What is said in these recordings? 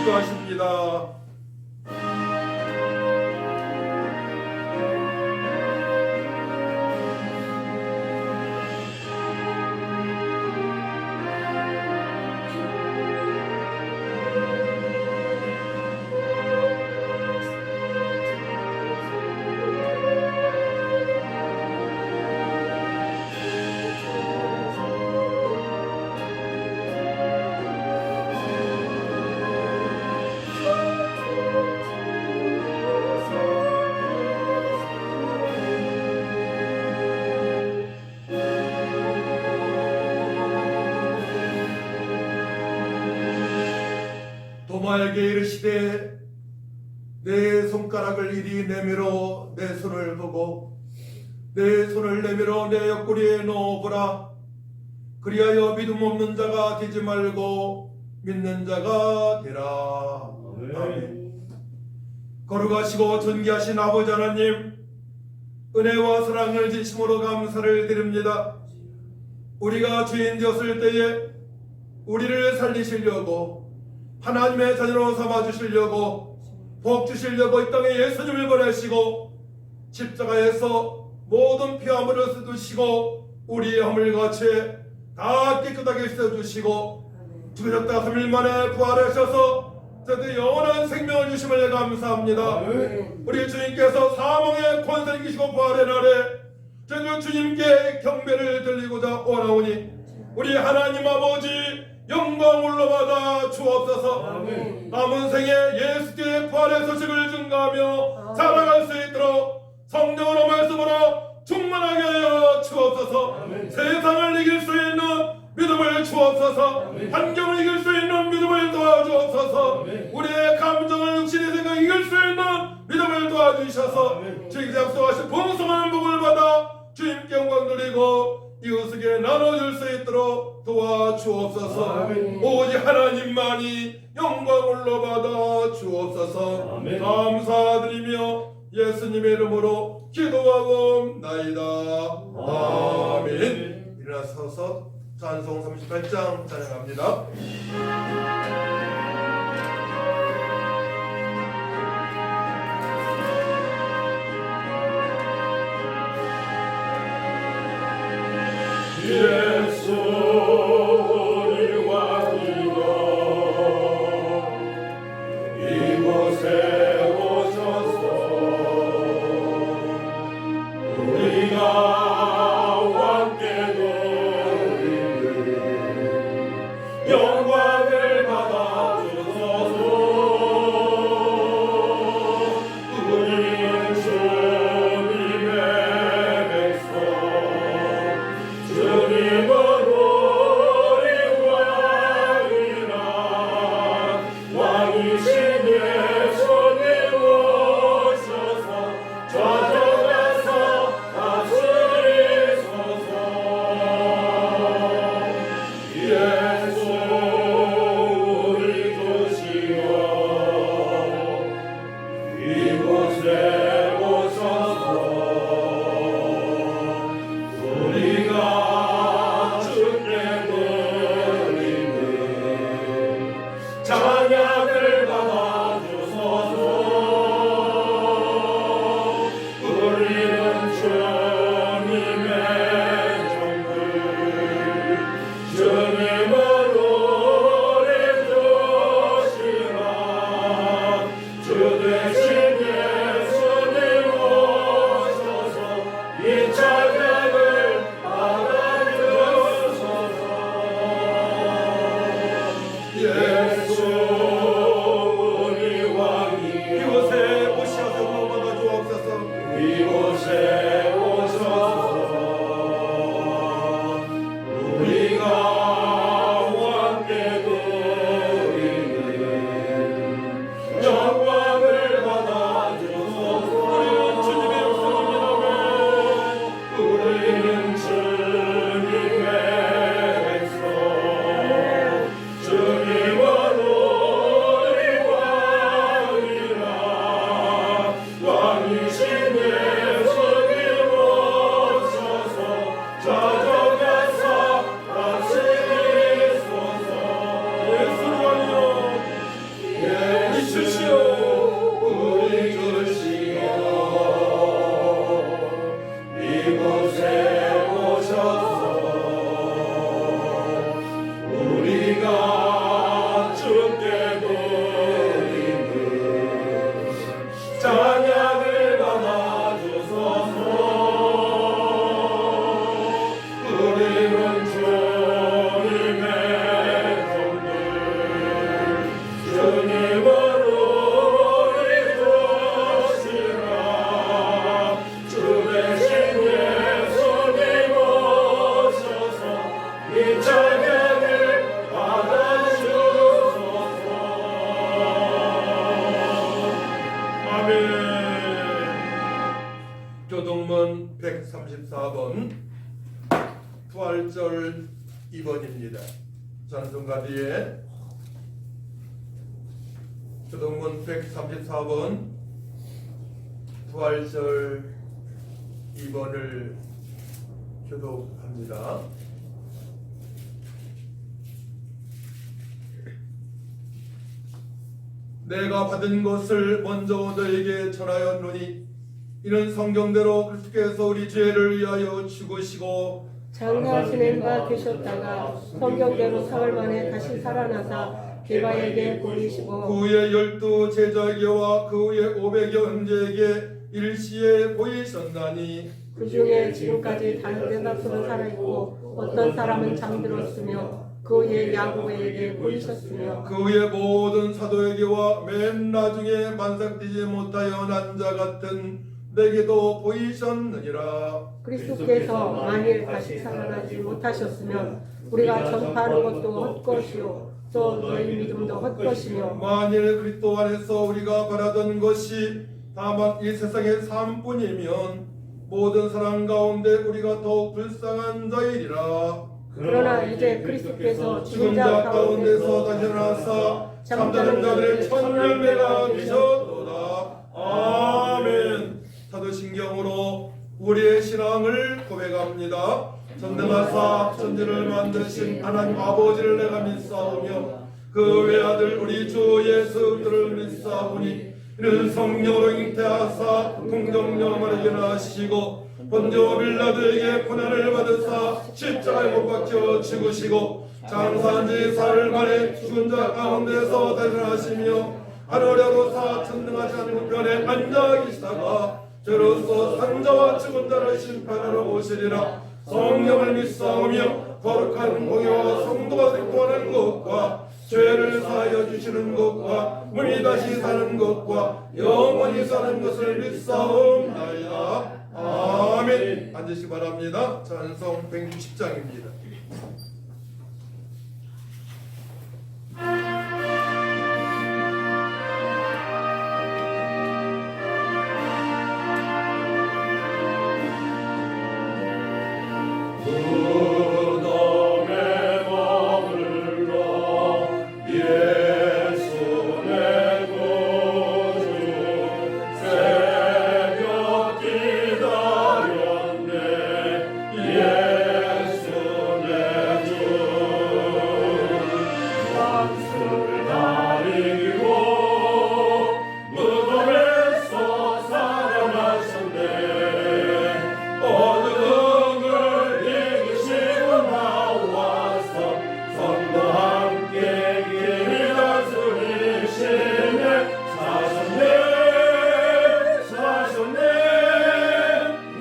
기도하십니다. 도마에게 이르시되 내 손가락을 이리 내밀어 내 손을 보고 내 손을 내밀어 내 옆구리에 넣어보라. 그리하여 믿음 없는 자가 되지 말고 믿는 자가 되라. 아멘. 거룩하시고 존귀하신 아버지 하나님, 은혜와 사랑을 진심으로 감사를 드립니다. 우리가 죄인 되었을 때에 우리를 살리시려고 하나님의 자녀로 삼아주시려고 복 주시려고 이 땅에 예수님을 보내시고 십자가에서 모든 피화물을 쏟으시고 우리의 허물같이 다 깨끗하게 씻어주시고 죽으셨다가 3일 만에 부활하셔서 저희들 영원한 생명을 주심을 감사합니다. 우리 주님께서 사망의 권세를 이기시고 부활의 날에 저희들 주님께 경배를 드리고자 원하오니 우리 하나님 아버지 영광 올라받아 주옵소서. 남은 생에 예수께의 부활의 소식을 증거하며 살아갈 수 있도록 성령으로 말씀으로 충만하게 하여 주옵소서. 세상을 이길 수 있는 믿음을 주옵소서. 환경을 이길 수 있는 믿음을 도와주옵소서. 우리의 감정을 육신의 생각 이길 수 있는 믿음을 도와주셔서 주님께 약속하신 풍성한 복을 받아 주님께 영광 돌리고 이웃에게 나눠줄 수 있도록 도와주옵소서. 오직 하나님만이 영광을 받아 주옵소서. 감사드리며 예수님의 이름으로 기도하옵나이다. 아멘. 일어나서서 찬송 38장 찬양합니다. 예수 우리와 이곳에 오셔서 우리가 함께 누리는 영광을 134번 부활절 2번입니다. 찬송가 뒤에 교동문 134번 부활절 2번을 교독합니다. 내가 받은 것을 먼저 너에게 전하였노니 이는 성경대로 그리스도께서 우리 죄를 위하여 죽으시고 장사 지낸 바 되셨다가 성경대로 사흘 만에 다시 살아나사 게바에게 보이시고 그 후에 12 제자에게와 그 후에 500여 형제에게 일시에 보이셨나니 그 중에 지금까지 다른 대다수는 살아있고 어떤 사람은 잠들었으며 그 후에 야고보에게 보이셨으며 그 후에 모든 사도에게와 맨 나중에 만삭되지 못하여 난 자 같은 내게도 보이셨느니라. 그리스도께서 만일 다시 살아나지 못하셨으면 우리가 전파하는 것도 헛것이요 또 너희 믿음도 헛것이며 만일 그리스도 안에서 우리가 바라던 것이 다만 이 세상의 삶뿐이면 모든 사람 가운데 우리가 더욱 불쌍한 자이리라. 그러나 이제 그리스도께서 죽은 죽은 자 자 가운데서 가운데서 다시 일어나사 잠자는 자들의 첫 열매가 되셨도다. 아멘. 사도신경으로 우리의 신앙을 고백합니다. 전능하사 천지를 만드신 하나님 아버지를 내가 믿사오며 그 외아들 우리 주 예수 그리스도를 믿사오니 이는 성령으로 잉태하사 공정령을 일어나시고 본디오 빌라도에게 고난을 받으사 십자가에 못 박혀 죽으시고 장사한 지 사흘 만에 죽은 자 가운데서 다시 일어나시며 하늘에로사 천능하지 않은 우편에 앉아 계시다가 저로서 산자와 죽은 자를 심판하러 오시리라. 성령을 믿사오며 거룩한 공의와 성도가 생동하는 것과 죄를 사하여 주시는 것과 문이 다시 사는 것과 영원히 사는 것을 믿사옵나이다. 아멘. 앉으시기 바랍니다. 찬송 160장입니다. 무덤에 머물러 예수 내 구주 새벽 기다렸네 예수 내 주 wansul 다리고 무덤에서 살아나셨네 어둠을 이기시고 나와서 성도 함께 길이 다스리시네 사셨네 사셨네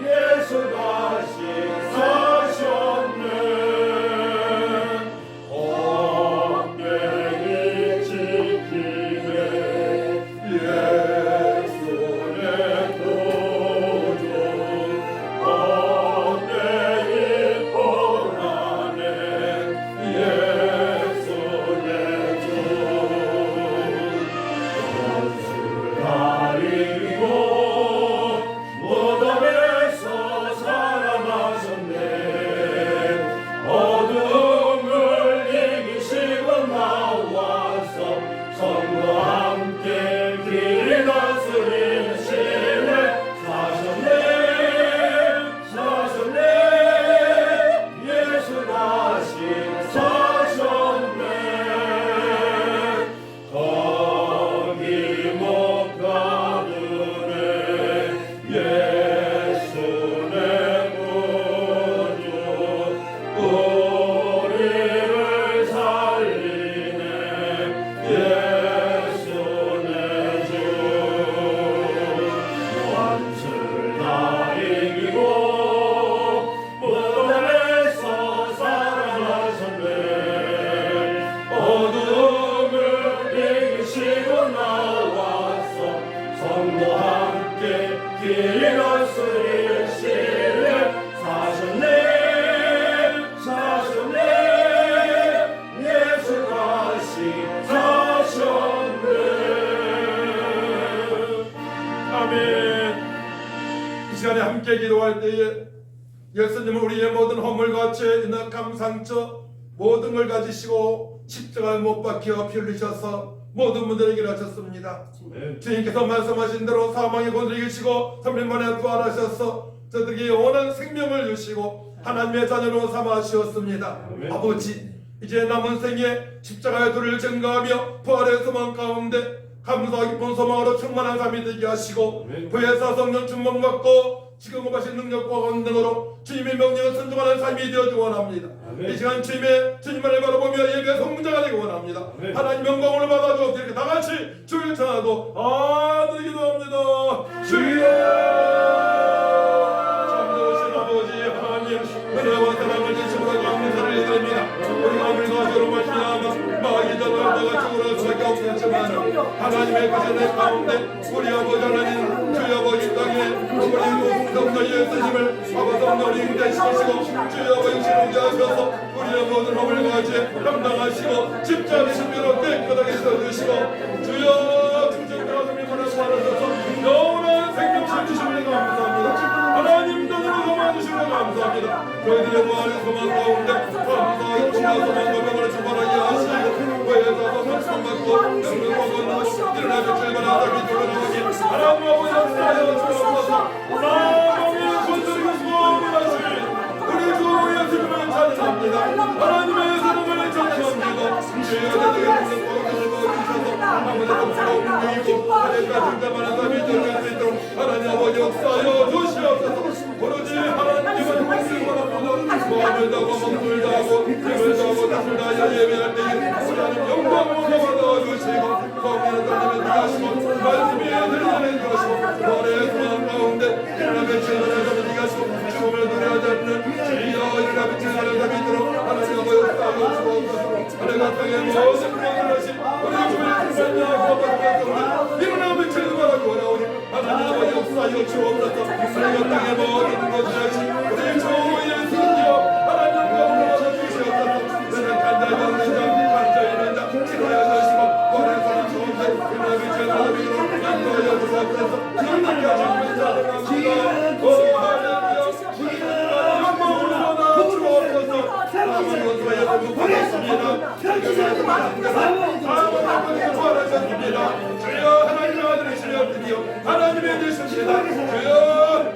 예수 다시 사셨네 헛되이 지키네 예수 내 구주 헛되이 포하네 예수 내 주 원수 가리고 무덤에서 살아나셨네 어둠을 이기시고 나와서 성도와 함께 길이 다스리시네 사셨네 사셨네 예수 다시 사셨네 거기 못 가두네 예수 내 구주 우리를 살리네 예수 내 주 원수를 다 이기고 무덤에서 살아나셨네 어둠을 이기시고 나와서 성도 함께 길이 다스리시네 사셨네 사셨네 예수 다시 사셨네 아멘. 이 시간에 함께 기도할 때에 예수님은 우리의 모든 허물과 죄, 인악함, 상처 모든 걸 가지시고 십자가에 못 박혀 피 흘리셔서 모든 분들에게 일하셨습니다. 주님께서 말씀하신 대로 사망의 권세를 이기시고 3일 만에 부활하셔서 저들에게 영원한 생명을 주시고 하나님의 자녀로 삼아주셨습니다. 아버지, 이제 남은 생에 십자가의 도를 증거하며 부활의 소망 가운데 감사와 기쁜 소망으로 충만한 삶이 되게 하시고 부에서 성령 충만 받고 지금 하신 능력과 권능으로 주님의 명령을 순종하는 삶이 되어주기 원합니다. 이 시간 주님만을 바라보며 예배 성문자가 되기 원합니다. 하나님 영광을 받아주옵소서. 이렇게 다같이 주를 찬양하고 아들기도 합니다. 주여 참되오신 아버지 하나님 은혜와 사랑을 주시므로 감사를 드립니다. 우리가 우리가 저로 말미암아 마귀 자들과 죽으러 수밖에 없었지만 하나님의 그전의 가운데 우리 아버지 하나님 주여 아버지 땅에 우리 성도 예수님을 아버지 성도를 인대시키시고 주여 아버지 신우게 하셔서 우리의 모든 허물과 죄 감당하시고 십자가의 신비로 깨끗하게 씻어주시고 주여 충성되어 주님을 구하셔서 영원한 생명을 주시는 감사합니다. 하나님 땅으로 감아주시는 감사합니다. 저희들의 무한의 소망 가운데 감사의 풍과 소망과 명을 주관하게 하시고 외에서 말씀받고 영능과 권능을 일어나 빛을만한 삶이 드러나오니 하나님 아버지 역사하여 주옵소서. 사명의 권세를 소원하시 우리 주 예수님을 찬양합니다. 하나님의 사랑을 찬양합니다. 주여 저에게 무슨 권능을 보여주셔서 아무데도 부러움이고 하늘과 진짜만한 삶이 드러날 수 있도록 하나님 아버지 역사하여 주시옵소서. 오로지 하나님은 말씀을 앞두고 마음을 다하고 몸을 다하고 힘을 다하고 뜻을 다하여 예배할 때에 하나님 영광을 받아주시고 거기는 하나님의 니가시고 말씀이 들리는 것이고 말의 소망 가운데 일어나 빛을 하나님의 니가시고 죽음을 두려워하지 않는 주여 일어나 빛을 하나님의 믿도록 하나님 아버지 역사하여 주옵소서. 하늘과 땅의 모든 명을 하신 우리 주의 승리하고 받아주옵소서. 일어나 빛을 바라고 원하오니 하나님 아버지 역사하여 주옵소서. 하늘과 땅의 모든 것을 하신 우리 주 예수님이여 하나님 영광을 받아주시옵소서. 너는 간절히 있는 자 간절히 있는 자 지나야 하시고 원의 사람 좋은데 일어나 빛을 하나님으로 인도하여 주옵소서. 주님께 하신 자를 감사합니다. 오 할렐루야 영광을 받아주옵소서. 사랑하는 것과 여러분 고맙습니다. 사랑하는 부활하셨습니다. 주여 하나님의 아들이시여 드디어 하나님의 되십니다. 주여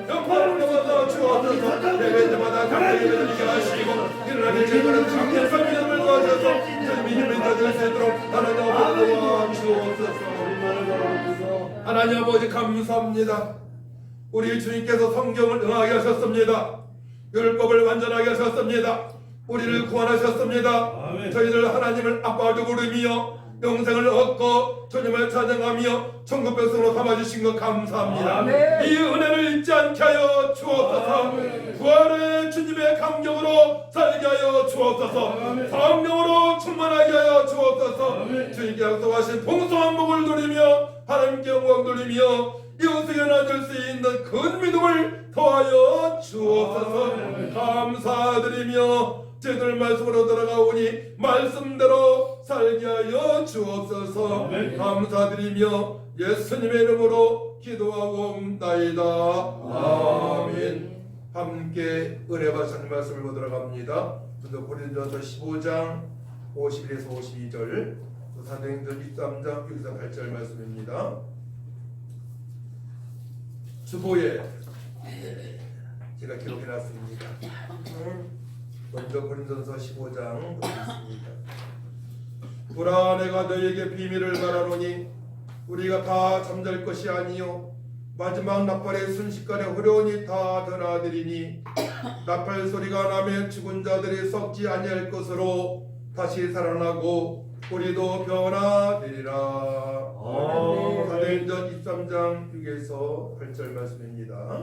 영광을 받아 주옵소서. 예배 때마다 감사의 예배를 드리게 하시고 일어나게 제거는 참된 믿음을 도와주셔서 주님이 힘을 가질 수 있도록 하나님 아버지 도와주옵소서. 하나님 아버지 감사합니다. 우리 주님께서 성경을 응하게 하셨습니다. 율법을 완전하게 하셨습니다. 우리를 구원하셨습니다. 저희들 하나님을 아빠도 부르며 영생을 얻고 주님을 찬양하며 천국 백성으로 삼아주신 것 감사합니다. 이 은혜를 잊지 않게 하여 주옵소서. 부활의 주님의 감격으로 살게 하여 주옵소서. 성령으로 충만하게 하여 주옵소서. 주님께 약속하신 풍성한 복을 누리며 하나님께 영광 돌리며 이웃에게 나줄 수 있는 큰 믿음을 더하여 주옵소서. 감사드리며 저희들 말씀으로 돌아가오니 말씀대로 살게 하여 주옵소서. 감사드리며 예수님의 이름으로 기도하옵나이다. 아멘. 함께 은혜 받으시는 말씀을 보도록 합니다. 고린도전서 15장 51에서 52절, 사도행전 23장 6에서 8절 말씀입니다. 주보에 제가 기록해놨습니다. 먼저 고린도전서 15장 보겠습니다. 보라, 내가 너희에게 비밀을 말하노니 우리가 다 잠잘 것이 아니요 마지막 나팔의 순식간에 호련히 다 드나들이니 나팔 소리가 나면 죽은 자들이 썩지 아니할 것으로 다시 살아나고 우리도 변화되리라. 사도행전 23장 6에서 8절 말씀입니다.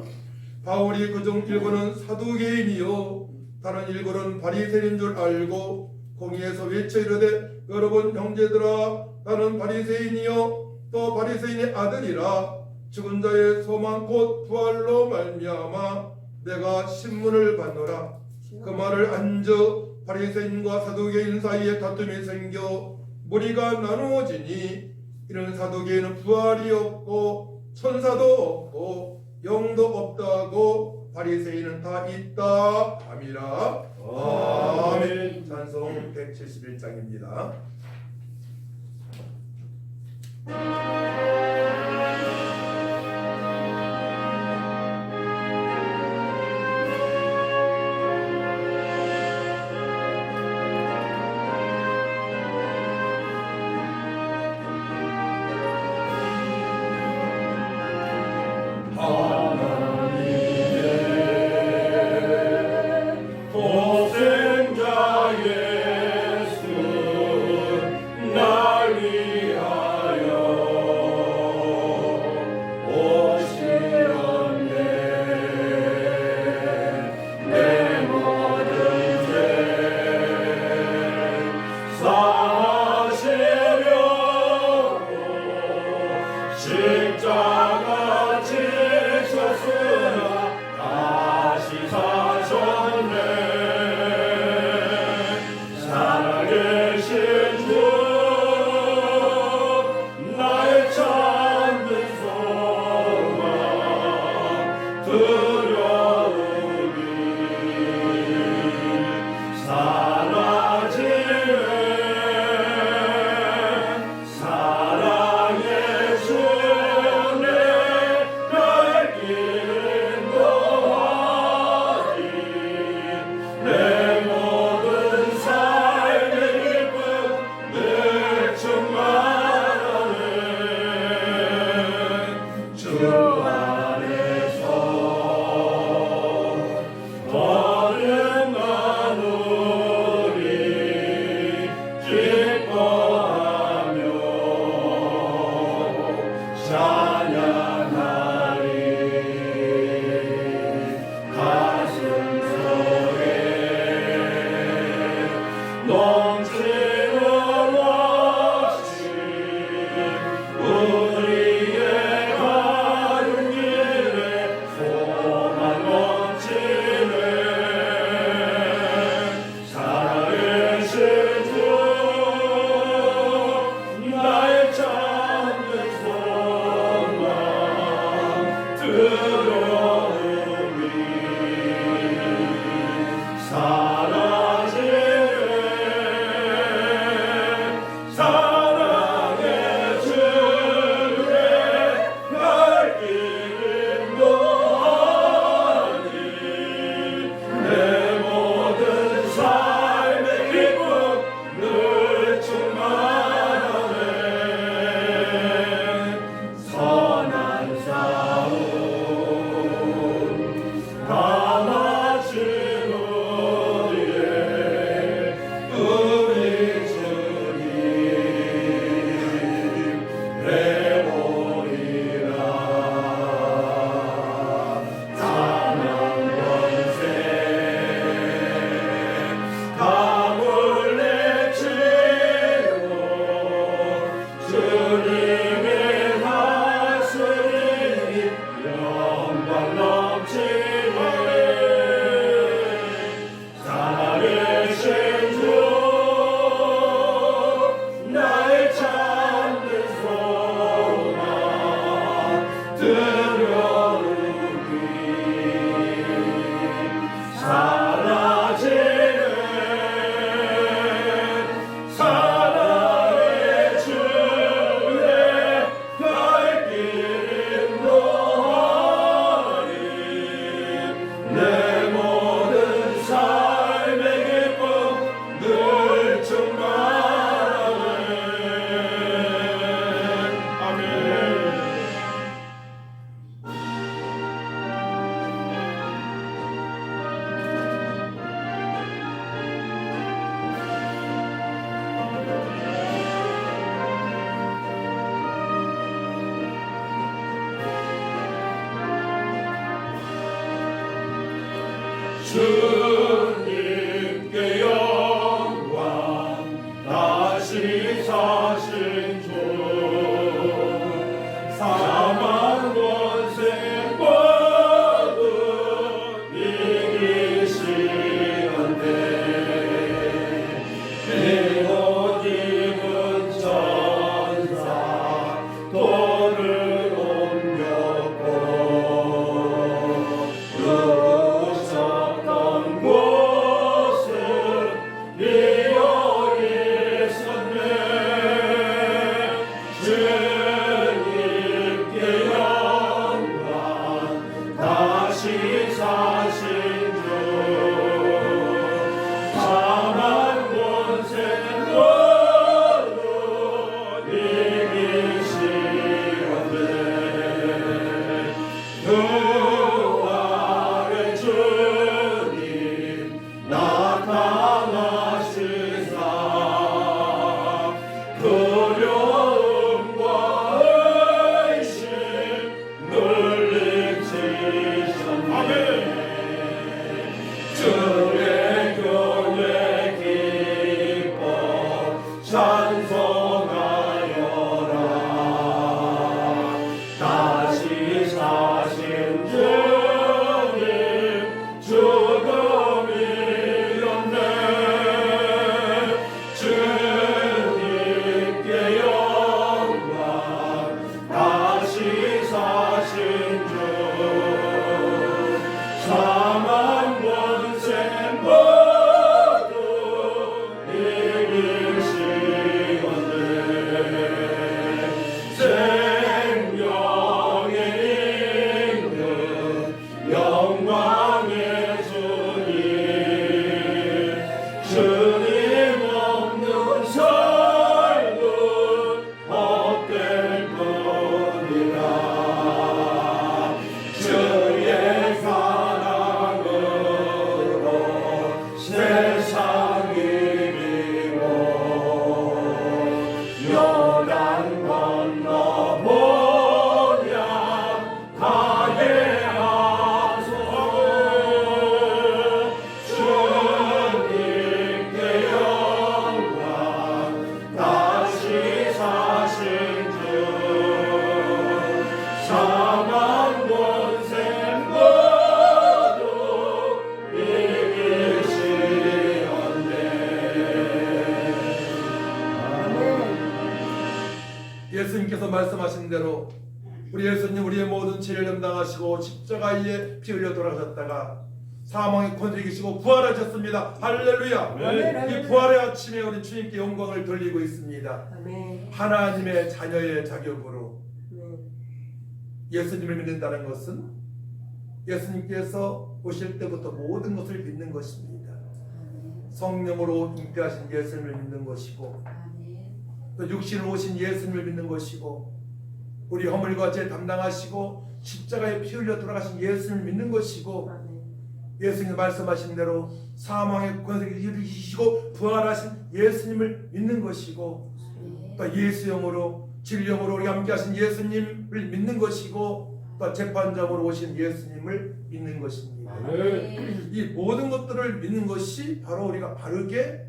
바울이 그중 일부는 사두개인이요 다른 일부는 바리새인인 줄 알고 공의에서 외쳐 이르되, 여러분 형제들아, 나는 바리새인이요 또 바리새인의 아들이라. 죽은 자의 소망 곧 부활로 말미암아 내가 신문을 받노라. 그 말을 안저 바리새인과 사두개인 사이에 다툼이 생겨 무리가 나누어지니, 이런 사두개인은 부활이 없고 천사도 없고 영도 없다고 바리새인은 다 있다 함이라. 아멘. 찬송 171장입니다. 독생자 예수 날 위하여 오시었네. 내 모든 죄 사하시려고 십자가 지셨으나 다시 사셨네. 살아계신 주 나의 찾는 소망 두려움이 사라지네. 사랑의 주내 갈 길 인도하리. 내 모든 삶의 기쁨 늘 충만하네. 주 안에서 거듭나누리 기뻐하며 찬양하리. 가슴 속에 넘치는 왁시 우리의 가는 길에 소망 넘치네. 살아계신 주 나의 찾는 소망 두려움이 사라지네. 사랑의 주내 갈 길 인도하니. 내 모든 삶의 기쁨 늘 충만하네. 선한 싸움 다 마친 후에 우리 주님 배우리라. 찬양 권세 다 물리치고 주님의 하시니 영광 넘치네. 살아계신 주 나의 찾는 소망 두려움이 사라지네. 사랑의 주내 갈 길 인도하리. 내 모든 삶의 기쁨 늘 충만하네. 아멘. 주님께 영광 다시 사신 주 사망 권세 모두 이기시는데 빈옷 입은 천사 돌을 옮겼고 예수님께서 말씀하신 대로 우리 예수님 우리의 모든 죄를 감당하시고 십자가에 피 흘려 돌아가셨다가 사망의 권세를 이기시고 부활하셨습니다. 할렐루야. 아멘. 이 부활의 아침에 우리 주님께 영광을 돌리고 있습니다. 아멘. 하나님의 자녀의 자격으로 아멘. 예수님을 믿는다는 것은 예수님께서 오실 때부터 모든 것을 믿는 것입니다. 성령으로 잉태하신 예수님을 믿는 것이고 또 육신으로 오신 예수님을 믿는 것이고 우리 허물과 죄 담당하시고 십자가에 피 흘려 돌아가신 예수님을 믿는 것이고 아멘. 예수님 말씀하신 대로 사망의 권세를 이기시고 부활하신 예수님을 믿는 것이고 또 예수영으로 진령으로 우리 함께 하신 예수님을 믿는 것이고 또 재판장으로 오신 예수님을 믿는 것입니다. 아멘. 이 모든 것들을 믿는 것이 바로 우리가 바르게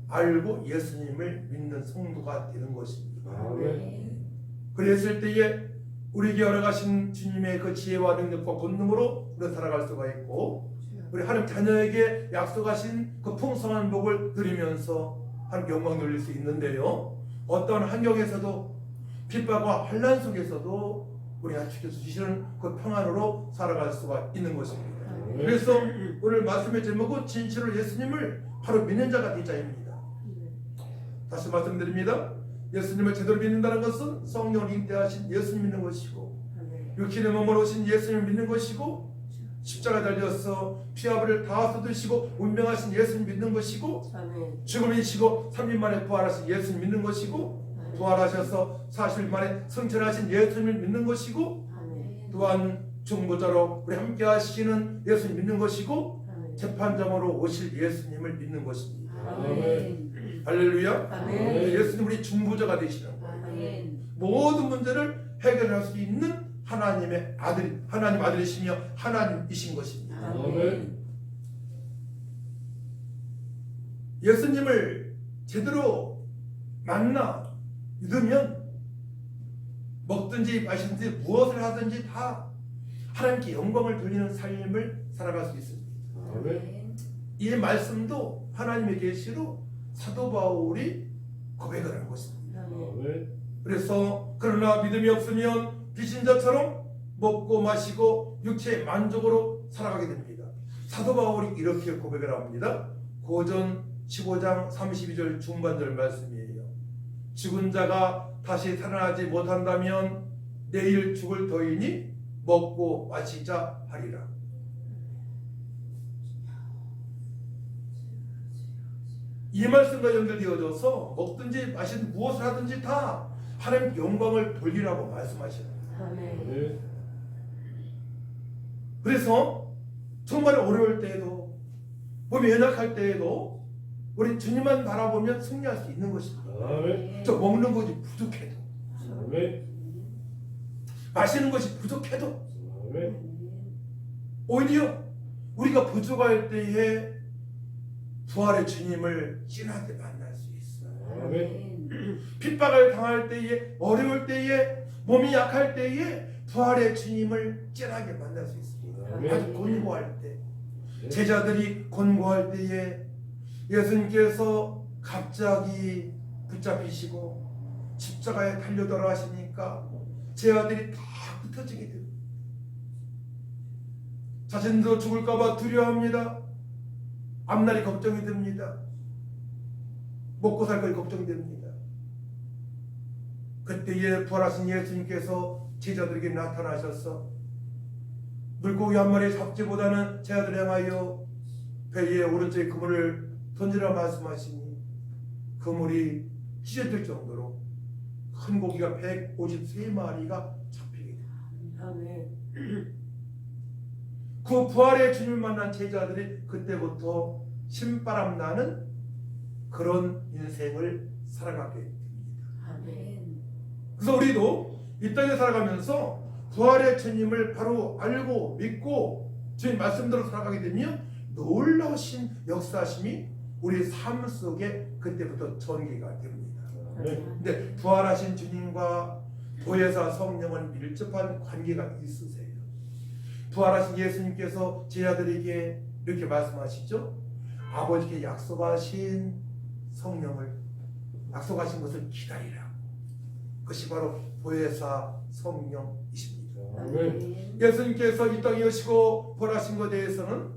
알고 예수님을 믿는 성도가 되는 것입니다. 아멘. 그랬을 때에 우리에게 열어가신 주님의 그 지혜와 능력과 권능으로 우리가 살아갈 수가 있고 우리 하나님 자녀에게 약속하신 그 풍성한 복을 누리면서 하나님 영광 돌릴 수 있는데요. 어떤 환경에서도 핍박과 환난 속에서도 우리가 지켜주시는 그 평안으로 살아갈 수가 있는 것입니다. 그래서 오늘 말씀의 제목은 진실로 예수님을 바로 믿는 자가 되자입니다. 다시 말씀드립니다. 예수님을 제대로 믿는다는 것은 성령을 잉태하신 예수님 믿는 것이고 육신의 몸으로 오신 예수님을 믿는 것이고 십자가 달려서 피아부를 다 쏟으시고 운명하신 예수님 믿는 것이고 아멘. 죽음을 이기시고 3일 만에 부활하신 예수님 믿는 것이고 부활하셔서 40일 만에 승천하신 예수님을 믿는 것이고 아멘. 또한 중보자로 우리 함께 하시는 예수님 믿는 것이고 아멘. 재판장으로 오실 예수님을 믿는 것입니다. 아멘. 할렐루야. 아멘. 예수님 우리 중보자가 되시는 거예요. 아멘. 모든 문제를 해결할 수 있는 하나님의 아들, 하나님 아들이시며 하나님이신 것입니다. 아멘. 예수님을 제대로 만나 믿으면 먹든지 마시든지 무엇을 하든지 다 하나님께 영광을 돌리는 삶을 살아갈 수 있습니다. 아멘. 이 말씀도 하나님의 계시로 사도 바울이 고백을 한 것입니다. 아멘. 그래서 그러나 믿음이 없으면 비신자처럼 먹고 마시고 육체의 만족으로 살아가게 됩니다. 사도 바울이 이렇게 고백을 합니다. 고전 15장 32절 중반절 말씀이에요. 죽은 자가 다시 살아나지 못한다면 내일 죽을 터이니 먹고 마시자 하리라. 이 말씀과 연결되어져서 먹든지 마시든 무엇을 하든지 다 하나님 영광을 돌리라고 말씀하시는 거예요. 아멘. 아멘. 그래서 정말 어려울 때에도 몸이 연약할 때에도 우리 주님만 바라보면 승리할 수 있는 것입니다. 아멘. 저 먹는 것이 부족해도 아멘. 마시는 것이 부족해도 아멘. 오히려 우리가 부족할 때에 부활의 주님을 진하게 만날 수 있어요. 아멘. 핍박을 당할 때에 어려울 때에 몸이 약할 때에 부활의 주님을 진하게 만날 수 있습니다. 아멘. 아주 곤고할 때 제자들이 곤고할 때에 예수님께서 갑자기 붙잡히시고 십자가에 달려 돌아가시니까 제자들이 다 흩어지게 됩니다. 자신도 죽을까봐 두려워합니다. 앞날이 걱정이 됩니다. 먹고 살 것이 걱정이 됩니다. 그때에 부활하신 예수님께서 제자들에게 나타나셔서 물고기 한 마리 잡지보다는 제자들 향하여 배의 오른쪽에 그물을 던지라 말씀하시니 그물이 찢어질 정도로 큰 고기가 153마리가 잡히게 됩니다. 아멘. 그 부활의 주님을 만난 제자들이 그때부터 신바람 나는 그런 인생을 살아가게 됩니다. 아멘. 그래서 우리도 이 땅에 살아가면서 부활의 주님을 바로 알고 믿고 주님 말씀대로 살아가게 되면 놀라우신 역사심이 우리 삶 속에 그때부터 전개가 됩니다. 아멘. 근데 부활하신 주님과 보혜사 성령은 밀접한 관계가 있으세요. 부활하신 예수님께서 제자들에게 이렇게 말씀하시죠. 아버지께 약속하신 성령을 약속하신 것을 기다리라고. 그것이 바로 보혜사 성령이십니다. 아멘. 예수님께서 이 땅에 오시고 부활하신 것에 대해서는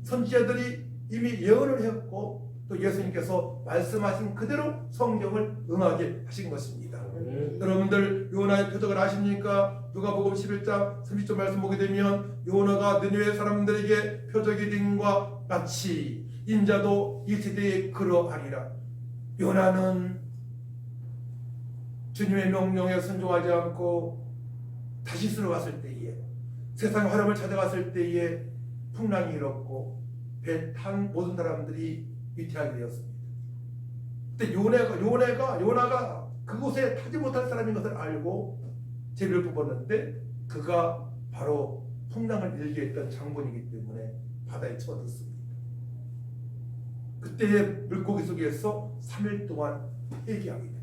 선지자들이 이미 예언을 했고 또 예수님께서 말씀하신 그대로 성경을 응하게 하신 것입니다. 아멘. 여러분들 요나의 표적을 아십니까? 누가복음 11장 30절 말씀 보게 되면 요나가 느느웨 사람들에게 표적이 됨과 같이 인자도 이 시대에 그러하리라. 요나는 주님의 명령에 순종하지 않고 다시스로 왔을 때에 세상 화렴을 찾아갔을 때에 풍랑이 일었고 배 탄 모든 사람들이 위태하게 되었습니다. 그때 요나가 그곳에 타지 못할 사람인 것을 알고 제비를 뽑았는데 그가 바로 풍랑을 일게 했던 장본이기 때문에 바다에 쳐들었습니다. 그때의 물고기 속에서 3일 동안 회개하게 됩니다.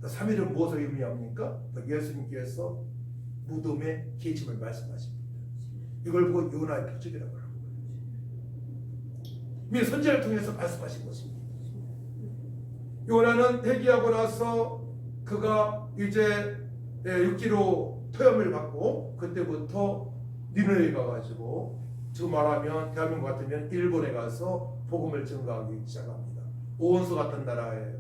3일은 무엇을 의미합니까? 예수님께서 무덤의 계심을 말씀하십니다. 이걸 보고 요나의 표적이라고 하는 거예요. 이미 선지자를 통해서 말씀하신 것입니다. 요나는 회개하고 나서 그가 이제 육지로 토염을 받고 그때부터 니느웨에 가가지고 지금 말하면 대한민국 같으면 일본에 가서 복음을 증거하기 시작합니다. 오원수 같은 나라예요.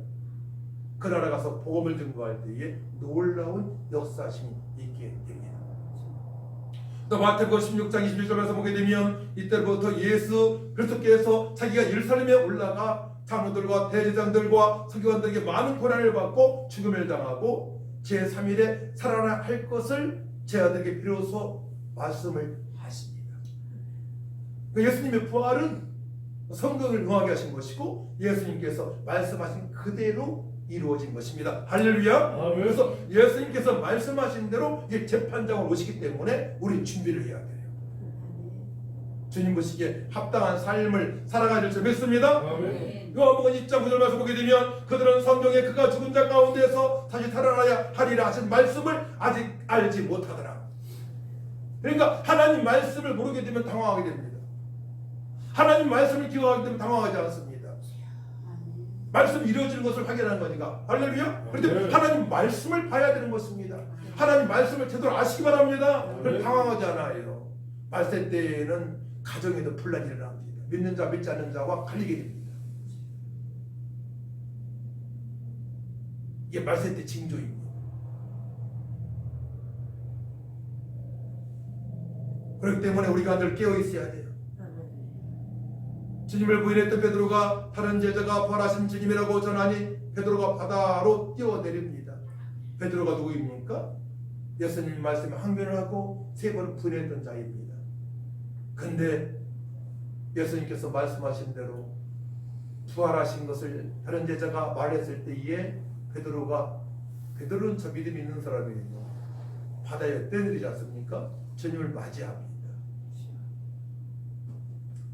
그 나라 가서 복음을 증거할 때에 놀라운 역사심이 있게 됩니다. 또 마태복음 16장 21절에서 보게 되면 이때부터 예수 그리스도께서 자기가 예루살렘에 올라가 장로들과 대제장들과 서기관들에게 많은 고난을 받고 죽음을 당하고 제3일에 살아나 할 것을 제 아들에게 비로소 말씀을 하십니다. 예수님의 부활은 성경을 응하게 하신 것이고 예수님께서 말씀하신 그대로 이루어진 것입니다. 할렐루야. 아멘. 그래서 예수님께서 말씀하신 대로 이 재판장으로 오시기 때문에 우리 준비를 해야 돼요. 주님 보시기에 합당한 삶을 살아가야 줄 믿습니다. 아멘. 요한복음 2장 9절 말씀 보게 되면 그들은 성경에 그가 죽은 자 가운데서 다시 살아나야 하리라 하신 말씀을 아직 알지 못하더라. 그러니까 하나님 말씀을 모르게 되면 당황하게 됩니다. 하나님 말씀을 기억하게 되면 당황하지 않습니다. 말씀이 이루어지는 것을 확인하는 거니까. 할렐루야. 그런데 하나님 말씀을 봐야 되는 것입니다. 하나님 말씀을 제대로 아시기 바랍니다. 그럼 당황하지 않아요. 말세 때에는 가정에도 분란이 일어납니다. 믿는 자 믿지 않는 자와 갈리게 됩니다. 이게 말세 때 징조입니다. 그렇기 때문에 우리가 늘 깨어 있어야 돼요. 주님을 부인했던 베드로가 다른 제자가 부활하신 주님이라고 전하니 베드로가 바다로 뛰어내립니다. 베드로가 누구입니까? 예수님 말씀에 항변을 하고 3번 부인했던 자입니다. 근데 예수님께서 말씀하신 대로 부활하신 것을 다른 제자가 말했을 때에 베드로는 저 믿음이 있는 사람이에요. 바다에 뛰어내리지 않습니까? 주님을 맞이합니다.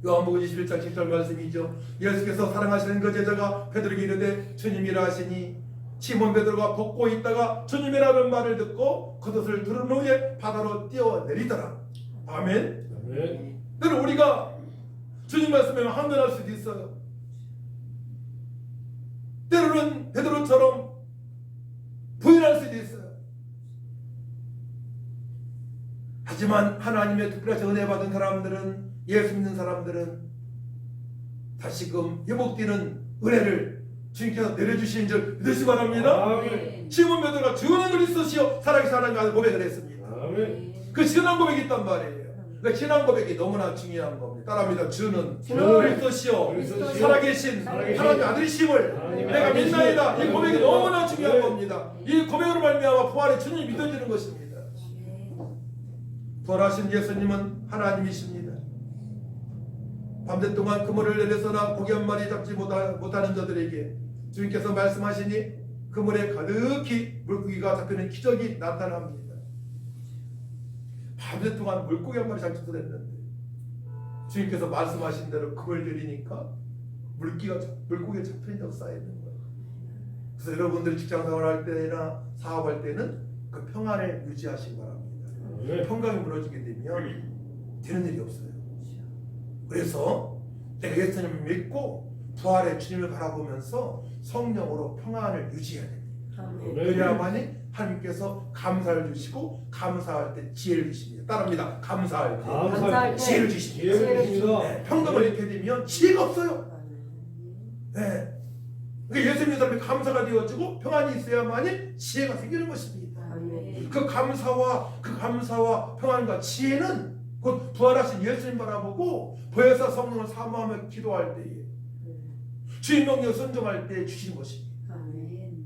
요한복음 21장 10절 말씀이죠. 예수께서 사랑하시는 그 제자가 베드로에게 이르되 주님이라 하시니 시몬 베드로가 벗고 있다가 주님이라는 말을 듣고 겉옷을 두른 후에 바다로 뛰어내리더라. 아멘. 아멘. 때로 우리가 주님 말씀에 항변할 수도 있어요. 때로는 베드로처럼 부인할 수도 있어요. 하지만 하나님의 특별하신 은혜 받은 사람들은, 예수 믿는 사람들은 다시금 회복되는 은혜를 주님께서 내려주시는 줄 믿으시기 바랍니다. 아멘. 시몬 베드로가 주는 그리스도시요 살아계신 하나님과 고백을 했습니다. 아멘. 그 신앙 고백이 있단 말이에요. 그러니까 신앙 고백이 너무나 중요한 겁니다. 따라합니다. 주는 주는 그리스도시요 그리스도시요 살아계신 살아계신 하나님 아들이심을 하나님의 내가 아들이심을 믿나이다. 이 고백이 믿나이다. 너무나 중요한 네. 겁니다. 이 고백으로 말미암아 부활의 주님이 믿어지는 것입니다. 부활하신 예수님은 하나님이십니다. 밤새 동안 그물을 내려서나 고기 한 마리 잡지 못하는 자들에게 주님께서 말씀하시니 그물에 가득히 물고기가 잡히는 기적이 나타납니다. 밤새 동안 물고기 한 마리 잡지 못했는데 주님께서 말씀하신 대로 그물 내리니까 물고기가 잡히는 역사가 있는 거예요. 그래서 여러분들이 직장생활 할 때나 사업할 때는 그 평안을 유지하시기 바랍니다. 평강이 무너지게 되면 되는 일이 없어요. 그래서 내가 예수님을 믿고 부활의 주님을 바라보면서 성령으로 평안을 유지해야 됩니다. 아멘. 그래야만이 하나님께서 감사를 주시고 감사할 때 지혜를 주십니다. 따라합니다. 감사할 때 감사할 때 지혜를 주십니다. 지혜를 주십니다. 네, 평등을 이렇게 되면 지혜가 없어요. 네. 그러니까 예수 믿는 사람이 감사가 되어지고 평안이 있어야만이 지혜가 생기는 것입니다. 아멘. 그 감사와 평안과 지혜는 곧 부활하신 예수님 바라보고 보혜사 성령을 사모하며 기도할 때에 주인 명령 순종할 때에 주신 것입니다. 아멘.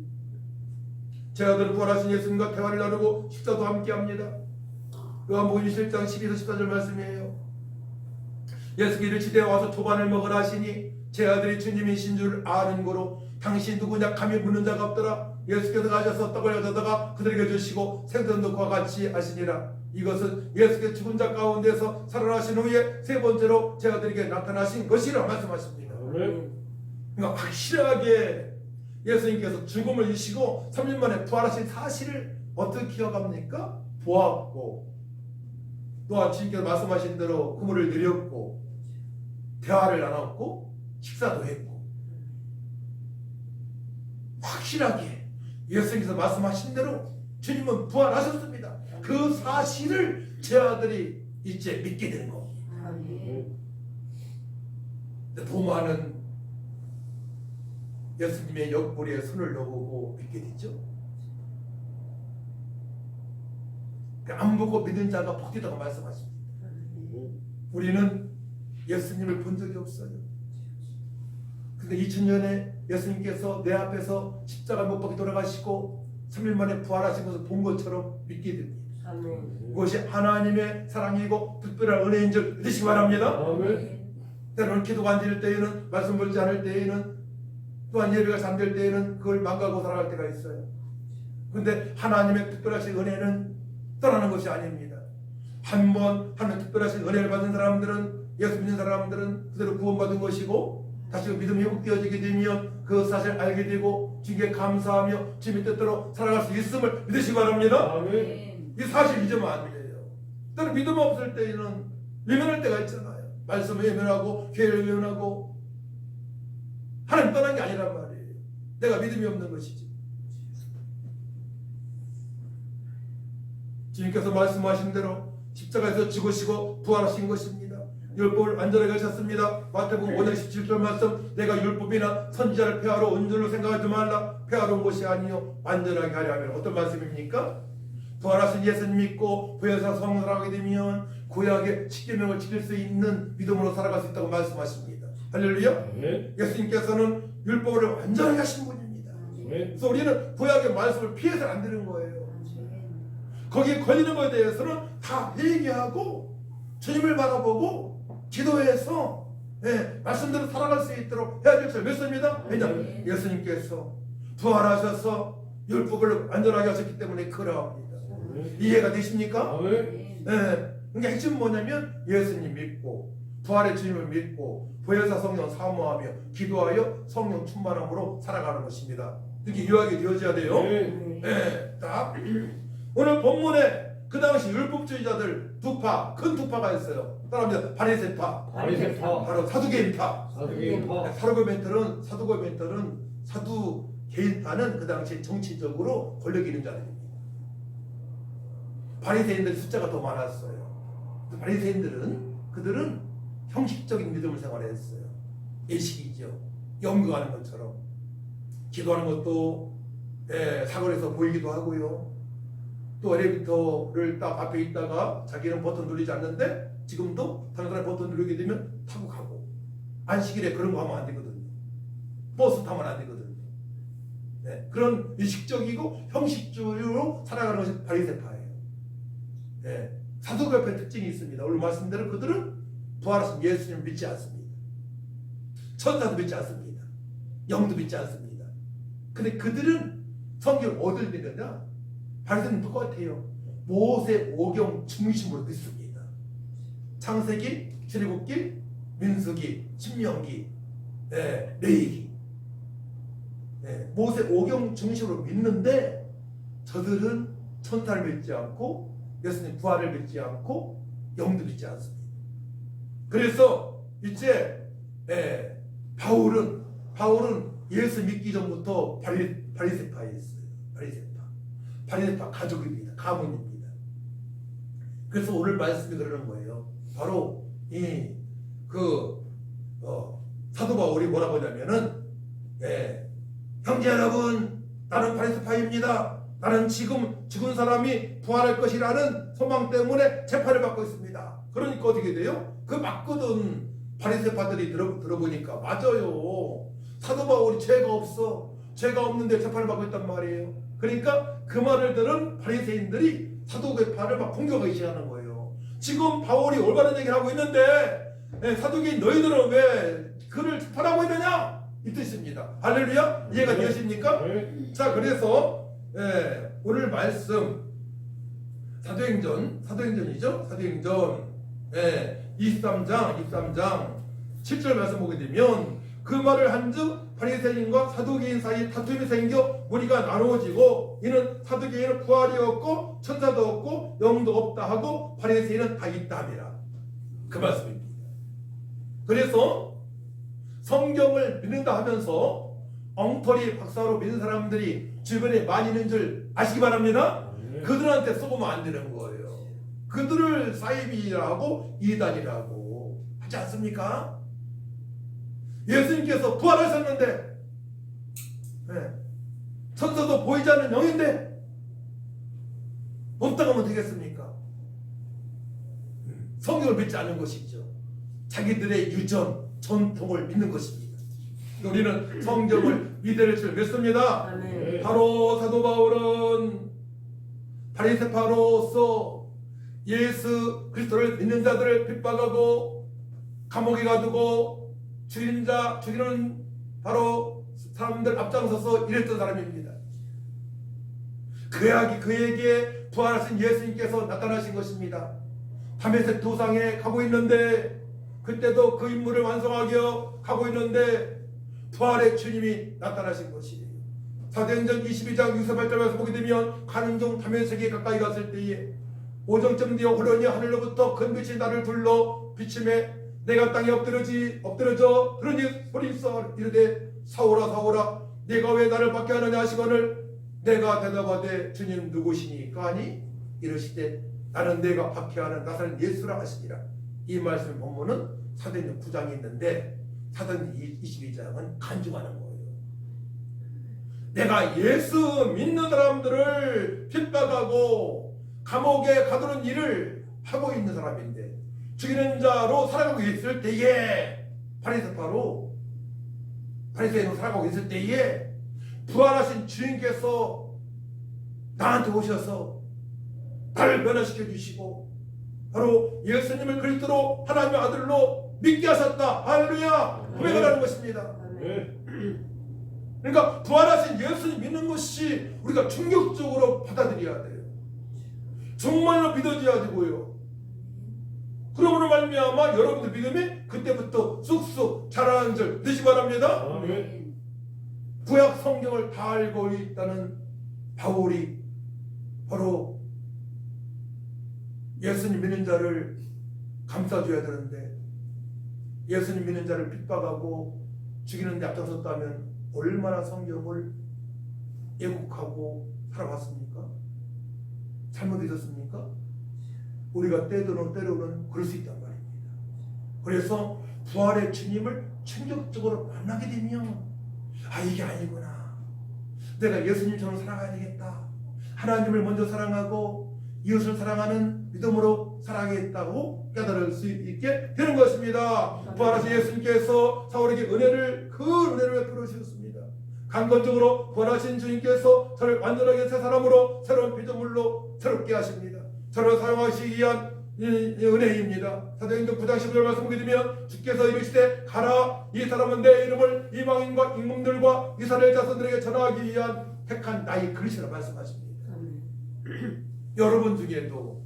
제 아들 부활하신 예수님과 대화를 나누고 식사도 함께합니다. 요한복음 21장 12절 14절 말씀이에요. 예수께서 이를 지대에 와서 토반을 먹으라 하시니 제 아들이 주님이신 줄 아는 거로 당신 누구냐 감히 묻는 자가 없더라. 예수께서 가셔서 떡을 가져다가 그들에게 주시고 생선 넣고와 같이 하시니라. 이것은 예수께서 죽은 자 가운데서 살아나신 후에 세 번째로 제 아들에게 나타나신 것이라 말씀하십니다. 아멘. 그러니까 확실하게 예수님께서 죽음을 이기시고 3년 만에 부활하신 사실을 어떻게 기억합니까? 보았고 또한 주님께서 말씀하신 대로 그물을 내렸고 대화를 나눴고 식사도 했고 확실하게 예수님께서 말씀하신 대로 주님은 부활하셨습니다. 그 사실을 제 아들이 이제 믿게 되는 겁니다. 아멘. 근데 부모는 예수님의 옆구리에 손을 넣어보고 믿게 되죠. 안 보고 믿는 자가 복되다고 말씀하십니다. 우리는 예수님을 본 적이 없어요. 근데 2000년에 예수님께서 내 앞에서 십자가 못 박혀 돌아가시고 3일 만에 부활하신 것을 본 것처럼 믿게 됩니다. 아멘. 그것이 하나님의 사랑이고 특별한 은혜인 줄 믿으시기 바랍니다. 아멘. 때로는 기도가 안 될 때에는 말씀 볼지 않을 때에는 또한 예배가 잠들 때에는 그걸 망가고 살아갈 때가 있어요. 그런데 하나님의 특별하신 은혜는 떠나는 것이 아닙니다. 한번 하는 특별하신 은혜를 받은 사람들은 예수 믿는 사람들은 그대로 구원받은 것이고 다시 믿음이 회복되어지게 되면 그 사실을 알게 되고 주님께 감사하며 주님의 뜻대로 살아갈 수 있음을 믿으시기 바랍니다. 아멘. 이 사실 잊으면 안 돼요. 때로 믿음 없을 때에는 외면할 때가 있잖아요. 말씀을 외면하고 교회를 외면하고 하나님 떠난 게 아니란 말이에요. 내가 믿음이 없는 것이지. 주님께서 말씀하신 대로 십자가에서 죽으시고 부활하신 것입니다. 율법을 완전하게 하셨습니다. 마태복음 5장 17절 말씀 내가 율법이나 선지자를 폐하러 온 줄로 생각하지 말라. 폐하러 온 것이 아니요 완전하게 하려 하면 어떤 말씀입니까? 부활하신 예수님 믿고 부활사 성령을 하게 되면 구약의 십계명을 지킬 수 있는 믿음으로 살아갈 수 있다고 말씀하십니다. 할렐루야. 아멘. 예수님께서는 율법을 완전하게 하신 분입니다. 아멘. 그래서 우리는 구약의 말씀을 피해서 안 되는 거예요. 거기에 걸리는 것에 대해서는 다 회개하고 주님을 바라보고 기도해서 말씀대로 살아갈 수 있도록 해야 될 줄 믿습니다. 왜냐하면 예수님께서 부활하셔서 율법을 완전하게 하셨기 때문에 그러합니다. 이해가 되십니까? 아멘. 그러니까 핵심은 뭐냐면 예수님 믿고 부활의 주님을 믿고 보혜사 성령 사모하며 기도하여 성령 충만함으로 살아가는 것입니다. 이렇게 유하게 되어져야 돼요. 아멘. 딱 오늘 본문에 그 당시 율법주의자들 큰 두 파가 있어요. 따라합니다. 바리새파, 바리새파, 바로 사두개인파. 사두개인파, 사두개인파는 그 당시 정치적으로 권력 있는 자들입니다. 바리새인들 숫자가 더 많았어요. 그들은 형식적인 믿음을 생활했어요. 예식이죠. 연구하는 것처럼 기도하는 것도 사거리에서 보이기도 하고요. 또 엘리베이터를 딱 앞에 있다가 자기는 버튼 누르지 않는데 지금도 다른 사람이 버튼 누르게 되면 타고 가고 안식일에 그런 거 하면 안 되거든요. 버스 타면 안 되거든요. 그런 의식적이고 형식주의로 살아가는 것이 바리새파예요. 사두개파의 특징이 있습니다. 오늘 말씀대로 그들은 부활하신 예수님을 믿지 않습니다. 천사도 믿지 않습니다. 영도 믿지 않습니다. 근데 그들은 성경을 어딜 믿느냐? 바리새인은 똑같아요. 모세 오경 중심으로 믿습니다. 창세기, 출애굽기, 민수기, 신명기, 레위기. 모세 오경 중심으로 믿는데 저들은 천사를 믿지 않고 예수님 부활을 믿지 않고 영도 믿지 않습니다. 그래서 이제 바울은 예수 믿기 전부터 바리새파였어요. 바리새파. 바리새파 가족입니다. 가문입니다. 그래서 오늘 말씀이 그러는 거예요. 바로 사도 바울이 뭐라고 하냐면은 형제 여러분, 나는 바리새파입니다. 나는 지금 죽은 사람이 부활할 것이라는 소망 때문에 재판을 받고 있습니다. 그러니까 어떻게 돼요? 그 맞거든. 바리새파들이 들어보니까 맞아요. 사도 바울이 죄가 없어. 죄가 없는데 재판을 받고 있단 말이에요. 그러니까 그 말을 들은 바리새인들이 사도계파를 막 공격하기 시작하는 거예요. 지금 바울이 올바른 얘기를 하고 있는데 사도계인 너희들은 왜 그를 재판하고 있느냐? 이 뜻입니다. 할렐루야? 이해가 되십니까? 네. 자, 그래서 오늘 말씀 사도행전이죠? 사도행전 23장 7절 말씀 보게 되면 그 말을 한즉 바리새인과 사두개인 사이 다툼이 생겨 무리가 나누어지고 이는 사두개인은 부활이 없고 천사도 없고 영도 없다 하고 바리새인은 다 있다미라. 그 말씀입니다. 그래서 성경을 믿는다 하면서 엉터리 박사로 믿는 사람들이 주변에 많이 있는 줄 아시기 바랍니다. 그들한테 쏘면 안 되는 거예요. 그들을 사이비라고 이단이라고 하지 않습니까? 예수님께서 부활하셨는데 천사도 보이지 않는 영인데 없다고 하면 되겠습니까? 성경을 믿지 않는 것이죠. 자기들의 유전, 전통을 믿는 것입니다. 우리는 성경을 믿을 줄 믿습니다. 아멘. 바로 사도 바울은 바리새파로서 예수 그리스도를 믿는 자들을 핍박하고 감옥에 가두고 죽이는 바로 사람들 앞장서서 일했던 사람입니다. 그에게 부활하신 예수님께서 나타나신 것입니다. 다메섹 도상에 가고 있는데 그때도 그 임무를 완성하기 위해 가고 있는데 부활의 주님이 나타나신 것이에요. 사도행전 22장 68절에서 보게 되면 가는 중 다메섹에 가까이 갔을 때에 오정쯤 되어 호련히 하늘로부터 큰 빛이 나를 둘러 비침에 내가 땅에 엎드러져 그러니 소리 있어 이르되 사오라 사오라 내가 왜 나를 박해 하느냐 하시거늘 내가 대답하되 주님 누구시니까 하니 이르시되 나는 내가 박해하는 나사렛 예수라 하시니라. 이 말씀 본문은 사도행전 9장에 있는데 사도행전 22장은 간증하는 거예요. 내가 예수 믿는 사람들을 핍박하고 감옥에 가두는 일을 하고 있는 사람인데 죽이는 자로 살아가고 있을 때에 바리새인으로 살아가고 있을 때에 부활하신 주님께서 나한테 오셔서 나를 변화시켜 주시고 바로 예수님을 그리스도로 하나님의 아들로 믿게 하셨다. 할렐루야. 고백을 하는 것입니다. 그러니까 부활하신 예수님 믿는 것이 우리가 충격적으로 받아들여야 돼요. 정말로 믿어져야 되고요. 그러므로 말미암아 여러분들 믿음이 그때부터 쑥쑥 자라는 줄 믿으시 바랍니다. 아멘. 구약 성경을 다 알고 있다는 바울이 바로 예수님 믿는 자를 감싸줘야 되는데 예수님 믿는 자를 핍박하고 죽이는 데 앞장섰다면 얼마나 성경을 애국하고 살아왔습니까? 잘못 잊었습니까? 우리가 때로는 그럴 수 있단 말입니다. 그래서 부활의 주님을 충격적으로 만나게 되면 이게 아니구나. 내가 예수님처럼 살아가야 되겠다. 하나님을 먼저 사랑하고 이웃을 사랑하는 믿음으로 살아가겠다고 깨달을 수 있게 되는 것입니다. 부활하신 예수님께서 사울에게 큰 은혜를 베풀어 주셨습니다. 강건적으로 부활하신 주님께서 저를 완전하게 새 사람으로 새로운 피조물로 새롭게 하십니다. 저를 사용하시기 위한 은혜입니다. 사도행전 9장 15절 말씀 보게 되면 주께서 이르시되 가라 이 사람은 내 이름을 이방인과 임금들과 이스라엘 자손들에게 전하기 위한 택한 나의 그릇이라 말씀하십니다. 여러분 중에도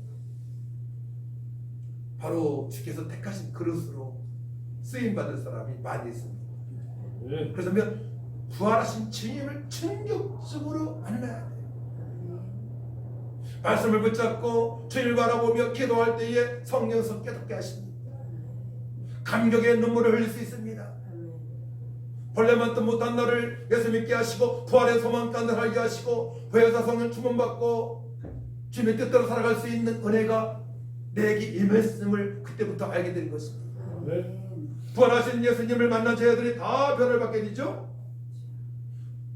바로 주께서 택하신 그릇으로 쓰임받을 사람이 많이 있습니다. 그래서 부활하신 주님을 충격적으로 만나야 돼요. 말씀을 붙잡고 주님을 바라보며 기도할 때에 성령께서 깨닫게 하십니다. 감격의 눈물을 흘릴 수 있습니다. 벌레만 뜻 못한 나를 예수 믿게 하시고 부활의 소망 간절하게 하시고 보혜사 성령 충만받고 주님의 뜻대로 살아갈 수 있는 은혜가 내게 임했음을 그때부터 알게 된 것입니다. 아멘. 부활하신 예수님을 만난 저희들이 다 변화를 받게 되죠.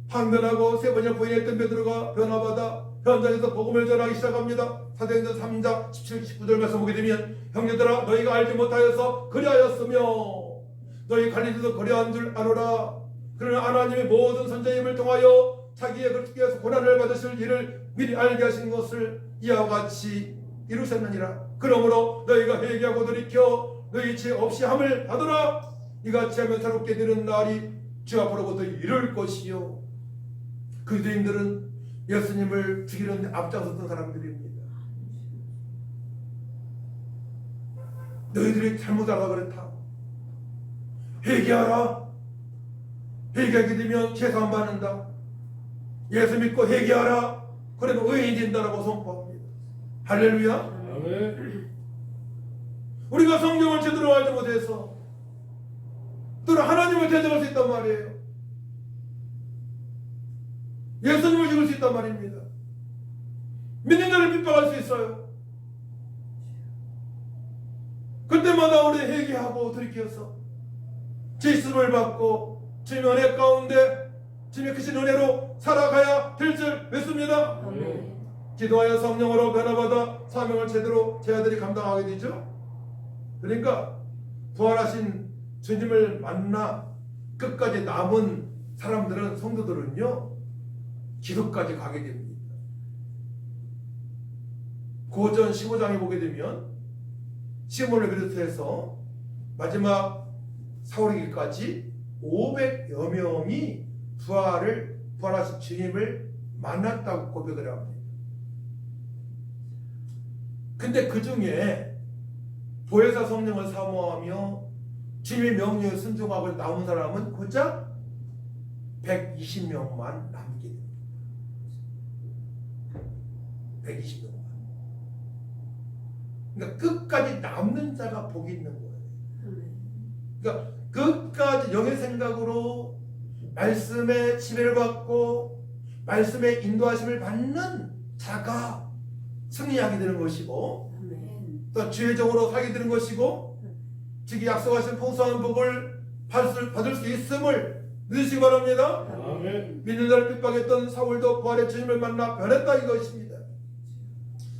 항변하고 세 번째 부인했던 베드로가 변화받아 현장에서 복음을 전하기 시작합니다. 사도행전 3장 17, 19절 말씀 보게 되면 형제들아 너희가 알지 못하여서 그리하였으며 너희 갈릴리도 그리한 줄 아노라. 그러나 하나님의 모든 선자님을 통하여 자기의 그리스도께서 고난을 받으실 일을 미리 알게 하신 것을 이와 같이 이루셨느니라. 그러므로 너희가 회개하고 돌이켜 너희 죄 없이 함을 받으라. 이같이 하면 새롭게 되는 날이 주 앞으로부터 이룰 것이요. 그 유대인들은 예수님을 죽이는 앞장섰던 사람들입니다. 너희들이 잘못하라 그랬다. 회개하라. 회개하게 되면 죄사함 받는다. 예수 믿고 회개하라. 그러면 의인이 된다라고 선포합니다. 할렐루야. 아멘. 우리가 성경을 제대로 알지 못해서 또는 하나님을 대적할 수 있단 말이에요. 예수님을 죽일 수 있단 말입니다. 믿는 자를 핍박할 수 있어요. 그때마다 우리 회개하고 돌이켜서 죄수를 받고 주님의 은혜 가운데 주님의 크신 은혜로 살아가야 될 줄 믿습니다. 아멘. 기도하여 성령으로 변화받아 사명을 제대로 제자들이 감당하게 되죠. 그러니까 부활하신 주님을 만나 끝까지 남은 사람들은 성도들은요 기도까지 가게 됩니다. 고전 15장에 보게 되면 시몬을 비롯해서 마지막 사울의 길까지 500여 명이 부활하신 주님을 만났다고 고백을 합니다. 근데 그 중에 보혜사 성령을 사모하며 주님의 명령에 순종하고 나온 사람은 고작 120명만 남게 됩니다. 120명만. 그러니까 끝까지 남는 자가 복이 있는 거예요. 그러니까 끝까지 영의 생각으로 말씀의 지배를 받고 말씀의 인도하심을 받는 자가 승리하게 되는 것이고 또 주의적으로 살게 되는 것이고 즉 약속하신 풍성한 복을 받을 수 있음을 믿으시기 바랍니다. 아멘. 믿는 자를 핍박했던 사울도 부활의 주님을 만나 변했다 이것입니다.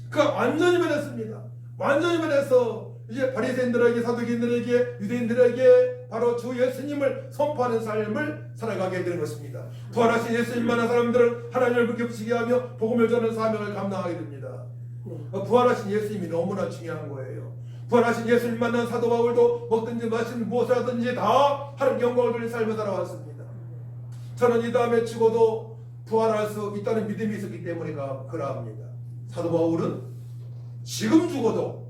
그가 완전히 변했습니다. 완전히 변해서 이제 바리새인들에게 사두개인들에게 유대인들에게 바로 주 예수님을 선포하는 삶을 살아가게 되는 것입니다. 부활하신 예수님 만난 사람들은 하나님을 기쁘시게 하며 복음을 전하는 사명을 감당하게 됩니다. 부활하신 예수님이 너무나 중요한 거예요. 부활하신 예수님 만난 사도 바울도 먹든지 마시든 무엇을 하든지 다 하나님 영광을 돌린 삶을 살아왔습니다. 저는 이 다음에 죽어도 부활할 수 있다는 믿음이 있었기 때문에 그러합니다. 사도 바울은 지금 죽어도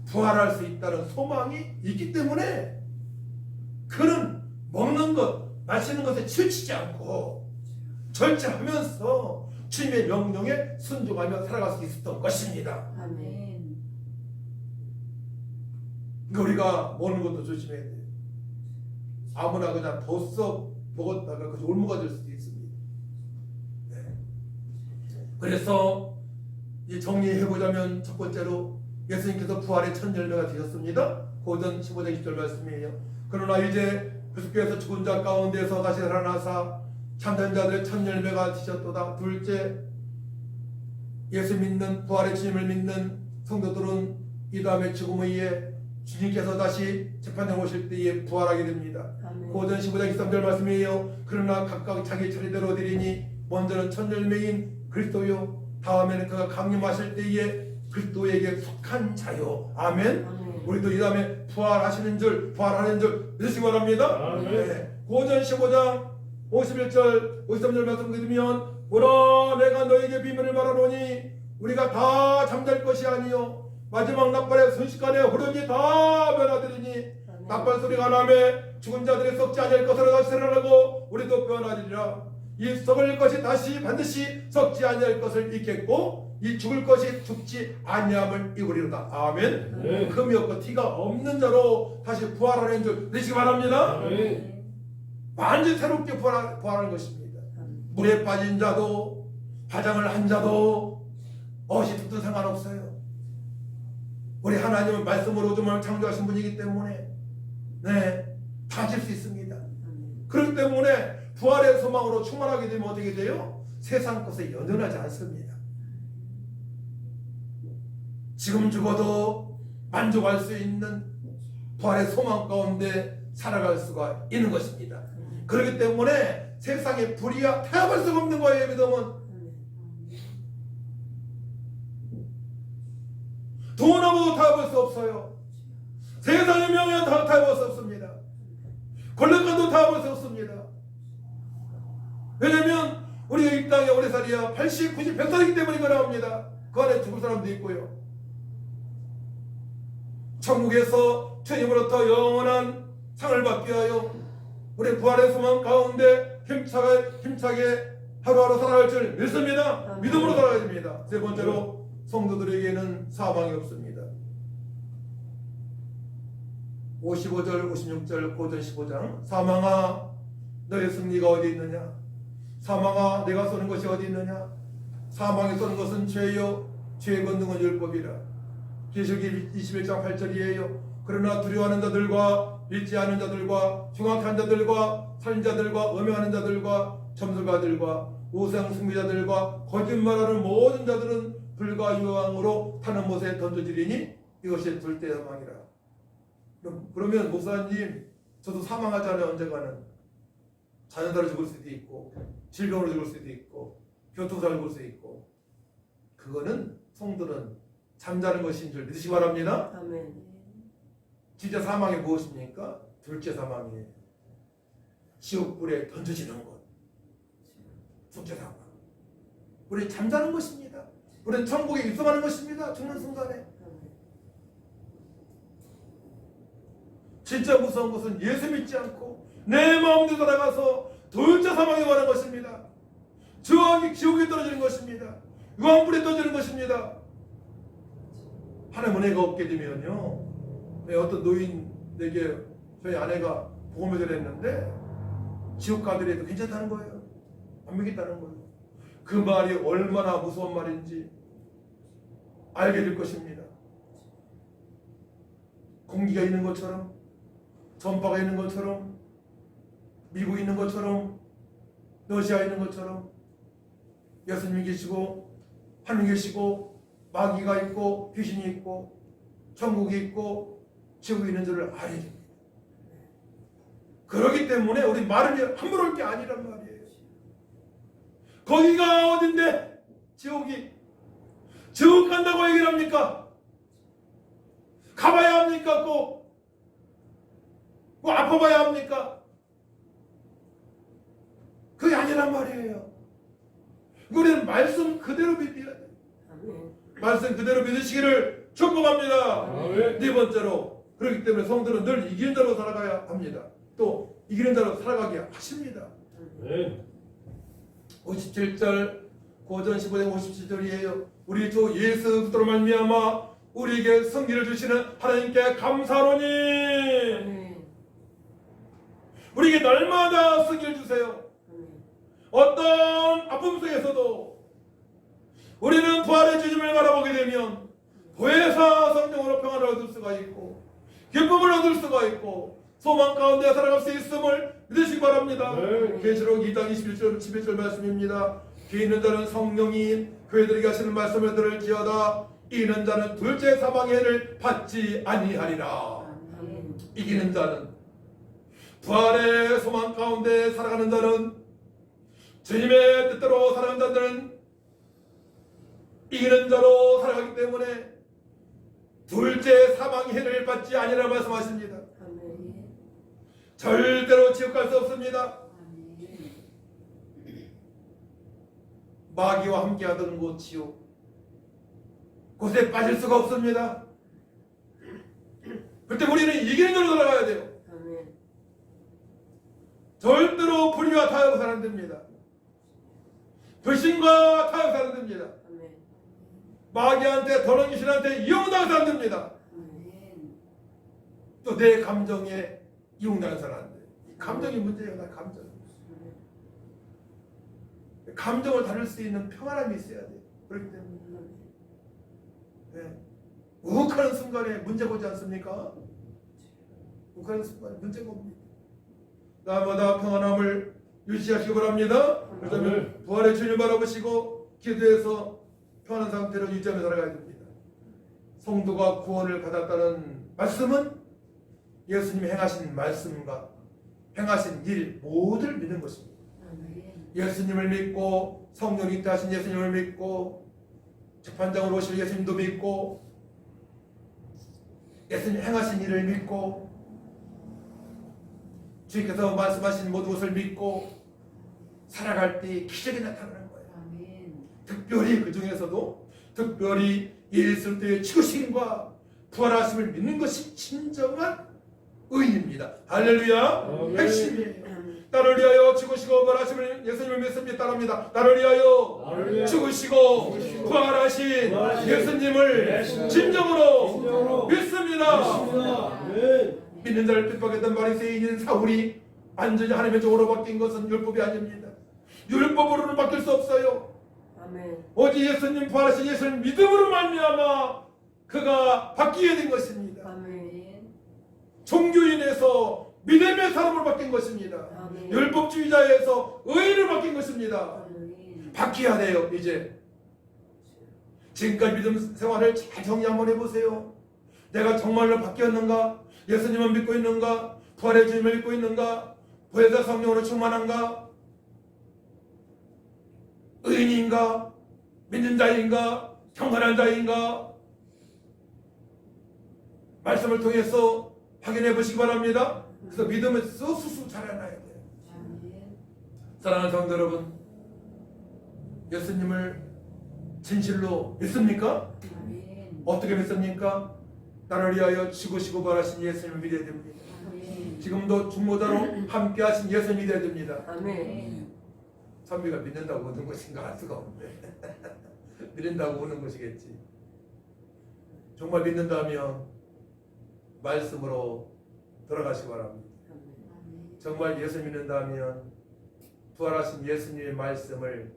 부활할 수 있다는 소망이 있기 때문에 그는 먹는 것, 마시는 것에 치우치지 않고 절제하면서 주님의 명령에 순종하며 살아갈 수 있었던 것입니다. 아멘. 그러니까 우리가 먹는 것도 조심해야 돼요. 아무나 그냥 벌써 먹었다가 그 올무가 될 수도 있습니다. 네. 그래서 이 정리해보자면 첫 번째로 예수님께서 부활의 첫 열매가 되셨습니다. 고전 15장 20절 말씀이에요. 그러나 이제 그리스도께서 죽은 자 가운데서 다시 살아나사 참된 자들의 첫 열매가 되셨도다. 둘째, 예수 믿는 부활의 주님을 믿는 성도들은 이 다음에 죽음 후에 주님께서 다시 재판장 오실 때에 부활하게 됩니다. 아멘. 고전 15장 23절 말씀이에요. 그러나 각각 자기 처리대로 드리니 먼저는 첫 열매인 그리스도요 다음에는 그가 강림하실 때에 그리스도에게 속한 자요. 아멘. 아멘. 우리도 이 다음에 부활하는 줄 믿으시기 바랍니다. 아멘. 네. 고전 15장 51절 53절 말씀 드리면 보라 내가 너에게 비밀을 말하노니 우리가 다 잠잘 것이 아니요 마지막 나팔의 순식간에 흐르니 다 변화되리니 나팔 소리가 나매 죽은 자들이 썩지 아니할 것으로 다시 살아나고 우리도 변화되리라. 이 썩을 것이 다시 반드시 썩지 아니할 것을 잊겠고 이 죽을 것이 죽지 아니함을 이루리로다. 아멘. 네. 흠이 없고 티가 없는 자로 다시 부활하는 줄 믿으시기 바랍니다. 아멘. 완전히 새롭게 부활하는 것입니다. 물에 빠진 자도 화장을 한 자도 어시 툭도 상관없어요. 우리 하나님은 말씀으로 정말 창조하신 분이기 때문에 다질 수 있습니다. 그렇기 때문에 부활의 소망으로 충만하게 되면 어떻게 돼요? 세상 것에 연연하지 않습니다. 지금 죽어도 만족할 수 있는 부활의 소망 가운데 살아갈 수가 있는 것입니다. 그렇기 때문에 세상에 불의와 타협할 수가 없는 거예요. 믿음은 돈하고도 타협할 수 없어요. 세상의 명예와 타협할 수 없습니다. 권력과도 타협할 수 없습니다. 왜냐하면 우리가 이 땅에 오래 살이야 80, 90, 100살이기 때문에 그러합니다. 그 안에 죽을 사람도 있고요. 천국에서 주님으로부터 영원한 상을 받기 위하여 우리 부활의 소망 가운데 힘차게 하루하루 살아갈 줄 믿습니다. 믿음으로 살아야 됩니다. 세 번째로 성도들에게는 사망이 없습니다. 55절, 56절, 고전 15장. 사망아 너의 승리가 어디 있느냐? 사망아 내가 쏘는 것이 어디 있느냐? 사망이 쏘는 것은 죄요 죄의 권능은 율법이라. 계시록 21장 8절이에요. 그러나 두려워하는 자들과 믿지 않은 자들과 흉악한 자들과 살인자들과 음행하는 자들과 점술가들과 우상 숭배자들과 거짓말하는 모든 자들은 불과 유황으로 타는 못에 던져지리니 이것이 둘째 사망이라. 그러면 목사님 저도 사망하잖아요. 언젠가는 자녀들로 죽을 수도 있고 질병으로 죽을 수도 있고 교통사고로 죽을 수도 있고 그거는 성도는 잠자는 것인 줄 믿으시기 바랍니다. 아멘. 진짜 사망이 무엇입니까? 둘째 사망이에요. 지옥불에 던져지는 것. 둘째 사망. 우리 잠자는 것입니다. 우리는 천국에 입성하는 것입니다. 죽는 순간에. 진짜 무서운 것은 예수 믿지 않고 내 마음대로 살아가서 둘째 사망에 가는 것입니다. 지옥에 떨어지는 것입니다. 유황불에 떨어지는 것입니다. 하나님 은혜가 없게 되면요. 어떤 노인에게 저희 아내가 복음을 전했는데 지옥 가더라도 괜찮다는 거예요. 안 믿겠다는 거예요. 그 말이 얼마나 무서운 말인지 알게 될 것입니다. 공기가 있는 것처럼 전파가 있는 것처럼 미국에 있는 것처럼 러시아에 있는 것처럼 예수님이 계시고 하나님 계시고 마귀가 있고 귀신이 있고 천국이 있고 지옥이 있는 줄을 알아야 됩니다. 그렇기 때문에 우리 말을 함부로 할 게 아니란 말이에요. 거기가 어딘데 지옥이 지옥 간다고 얘기를 합니까? 가봐야 합니까? 꼭 아파봐야 합니까? 그게 아니란 말이에요. 우리는 말씀 그대로 믿어야 돼요. 말씀 그대로 믿으시기를 축복합니다. 네 번째로 그렇기 때문에 성도는 늘 이기는 자로 살아가야 합니다. 또 이기는 자로 살아가게 하십니다. 57절 고전 15장 57절이에요. 우리 주 예수 그리스도로 말미암아 우리에게 승리를 주시는 하나님께 감사하노니 우리에게 날마다 승리를 주세요. 어떤 아픔 속에서도 우리는 부활의 주님을 바라보게 되면 보혜사 성령으로 평안을 얻을 수가 있고 기쁨을 얻을 수가 있고 소망 가운데 살아갈 수 있음을 믿으시기 바랍니다. 계시록 2장 21절 11절 말씀입니다. 귀 있는 자는 성령이 교회들에게 하시는 말씀을 들을지어다. 이기는 자는 둘째 사망의 해를 받지 아니하리라. 이기는 자는 부활의 소망 가운데 살아가는 자는 주님의 뜻대로 살아가는 자들은 이기는 자로 살아가기 때문에 둘째 사망의 해를 받지 아니하리라 말씀하십니다. 절대로 지옥 갈 수 없습니다. 마귀와 함께하던 곳 지옥 곳에 빠질 수가 없습니다. 그때 우리는 이기는 자로 살아가야 돼요. 절대로 불의와 타협을 안 됩니다. 불신과 타협을 안 됩니다. 마귀한테 더러운 귀신한테 이용당해서 안 됩니다. 또 내 감정에 이용당해서는 안 돼요. 감정이 문제예요. 나 감정을 다룰 수 있는 평안함이 있어야 돼. 그렇기 때문에 욱하는 순간에 문제가 오지 않습니까? 욱하는 순간에 문제가 옵니다. 날마다 평안함을 유지하시기 바랍니다. 그렇다면 부활의 주님을 바라보시고 기도해서 평안한 상태로 유지하며 살아가야 됩니다. 성도가 구원을 받았다는 말씀은 예수님이 행하신 말씀과 행하신 일 모두를 믿는 것입니다. 예수님을 믿고 성령이 있다 하신 예수님을 믿고 재판장으로 오실 예수님도 믿고 예수님 행하신 일을 믿고 주님께서 말씀하신 모든 것을 믿고 살아갈 때 기적이 나타나는 거예요. 특별히 그 중에서도 특별히 예수 그리스도의 죽으심과 부활하심을 믿는 것이 진정한 의입니다. 할렐루야. 핵심이에요. 나를 위하여 죽으시고 부활하심을 예수님을 믿습니다. 따릅니다. 나를 위하여 죽으시고 부활하신 예수님을 진정으로 믿습니다. 믿는 자를 핍박했던 바리새인인 사울이 완전히 하나님의 종으로 바뀐 것은 율법이 아닙니다. 율법으로는 바뀔 수 없어요. 오직 예수님 부활하신 예수님 믿음으로 말미암아 그가 바뀌게 된 것입니다. 종교인에서 믿음의 사람으로 바뀐 것입니다. 율법주의자에서 의인으로 바뀐 것입니다. 바뀌어야 돼요. 이제 지금까지 믿음 생활을 잘 정리 한번 해보세요. 내가 정말로 바뀌었는가? 예수님을 믿고 있는가? 부활의 주님을 믿고 있는가? 부활의 성령으로 충만한가? 의인인가? 믿는 자인가? 평안한 자인가? 말씀을 통해서 확인해 보시기 바랍니다. 그래서 믿음을 쑥쑥 자라나야 돼요. 사랑하는 성도 여러분, 예수님을 진실로 믿습니까? 어떻게 믿습니까? 나를 위하여 죽으시고 부활하신 예수님을 믿어야 됩니다. 지금도 중보자로 함께 하신 예수님을 믿어야 됩니다. 선비가 믿는다고 오는 것인가 할 수가 없는데 믿는다고 오는 것이겠지. 정말 믿는다면 말씀으로 돌아가시기 바랍니다. 정말 예수 믿는다면 부활하신 예수님의 말씀을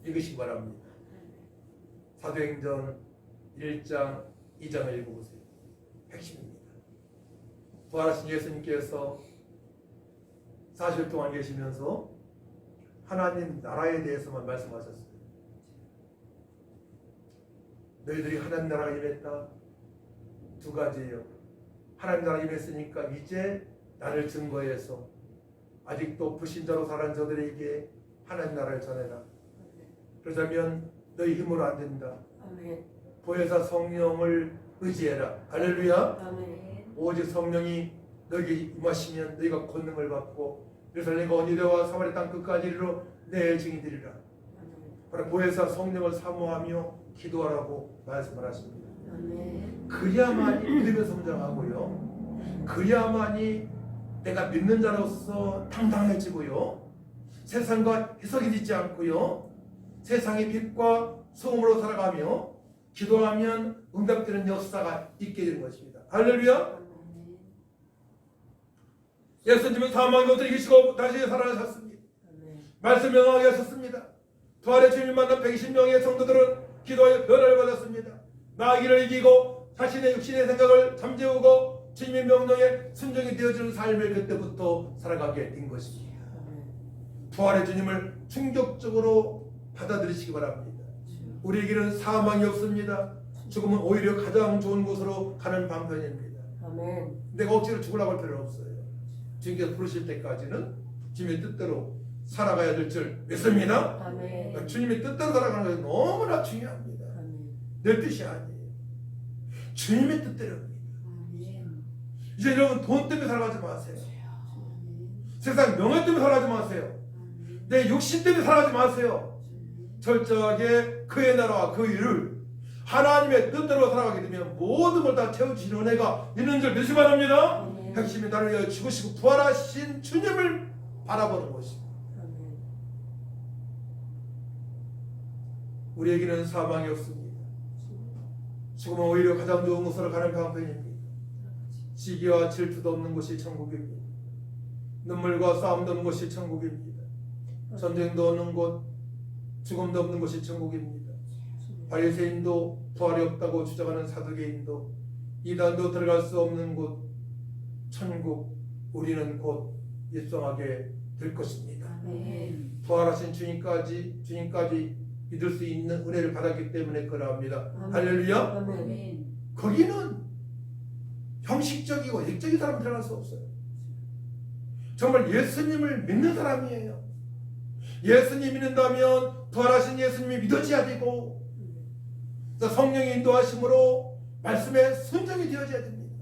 읽으시기 바랍니다. 사도행전 1장 2장을 읽어보세요. 핵심입니다. 부활하신 예수님께서 40일 동안 계시면서 하나님 나라에 대해서만 말씀하셨어요. 너희들이 하나님 나라가 임했다. 두 가지예요. 하나님 나라가 임했으니까 이제 나를 증거해서 아직도 불신자로 살아간 저들에게 하나님 나라를 전해라. 그러자면 너희 힘으로 안 된다. 보혜사 성령을 의지해라. 할렐루야. 오직 성령이 너에게 임하시면 너희가 권능을 받고 예루살렘과 어디대와 사마리아 땅 끝까지 이르러 내 증인되리라. 바로 보혜사 성령을 사모하며 기도하라고 말씀을 하십니다. 그래야만이 믿음의 성장하고요. 그래야만이 내가 믿는 자로서 당당해지고요. 세상과 해석이 되지 않고요. 세상의 빛과 소금으로 살아가며 기도하면 응답되는 역사가 있게 되는 것입니다. 할렐루야. 예수님은 사망에서 이기시고 다시 살아나셨습니다. 말씀 명하게 하셨습니다. 부활의 주님 만난 120명의 성도들은 기도하여 변화를 받았습니다. 나아기를 이기고 자신의 육신의 생각을 잠재우고 주님의 명령에 순종이 되어지는 삶을 그때부터 살아가게 된 것입니다. 부활의 주님을 충격적으로 받아들이시기 바랍니다. 우리에게는 사망이 없습니다. 죽음은 오히려 가장 좋은 곳으로 가는 방편입니다. 내가 억지로 죽으려고 할 필요는 없어요. 주님께서 부르실 때까지는 주님의 뜻대로 살아가야 될 줄 믿습니다. 그러니까 주님의 뜻대로 살아가는 것이 너무나 중요합니다. 내 뜻이 아니에요. 주님의 뜻대로입니다. 이제 여러분 돈 때문에 살아가지 마세요. 세상 명예 때문에 살아가지 마세요. 내 욕심 때문에 살아가지 마세요. 철저하게 그의 나라와 그 일을 하나님의 뜻대로 살아가게 되면 모든 걸 다 채워주시는 은혜가 있는 줄 믿으시기 바랍니다. 핵심이 나를 위하여 죽으시고 부활하신 주님을 바라보는 것입니다. 우리에게는 사망이 없습니다. 죽음은 오히려 가장 좋은 곳으로 가는 방편입니다. 시기와 질투도 없는 곳이 천국입니다. 눈물과 싸움도 없는 곳이 천국입니다. 전쟁도 없는 곳, 죽음도 없는 곳이 천국입니다. 바리새인도 부활이 없다고 주장하는 사두개인도 이단도 들어갈 수 없는 곳 천국, 우리는 곧 입성하게 될 것입니다. 아멘. 부활하신 주님까지 믿을 수 있는 은혜를 받았기 때문에 그러합니다. 할렐루야. 아멘. 거기는 형식적이고 액적인 사람 들어갈 수 없어요. 정말 예수님을 믿는 사람이에요. 예수님 믿는다면 부활하신 예수님이 믿어져야 되고 성령의 인도하심으로 말씀에 순종이 되어져야 됩니다.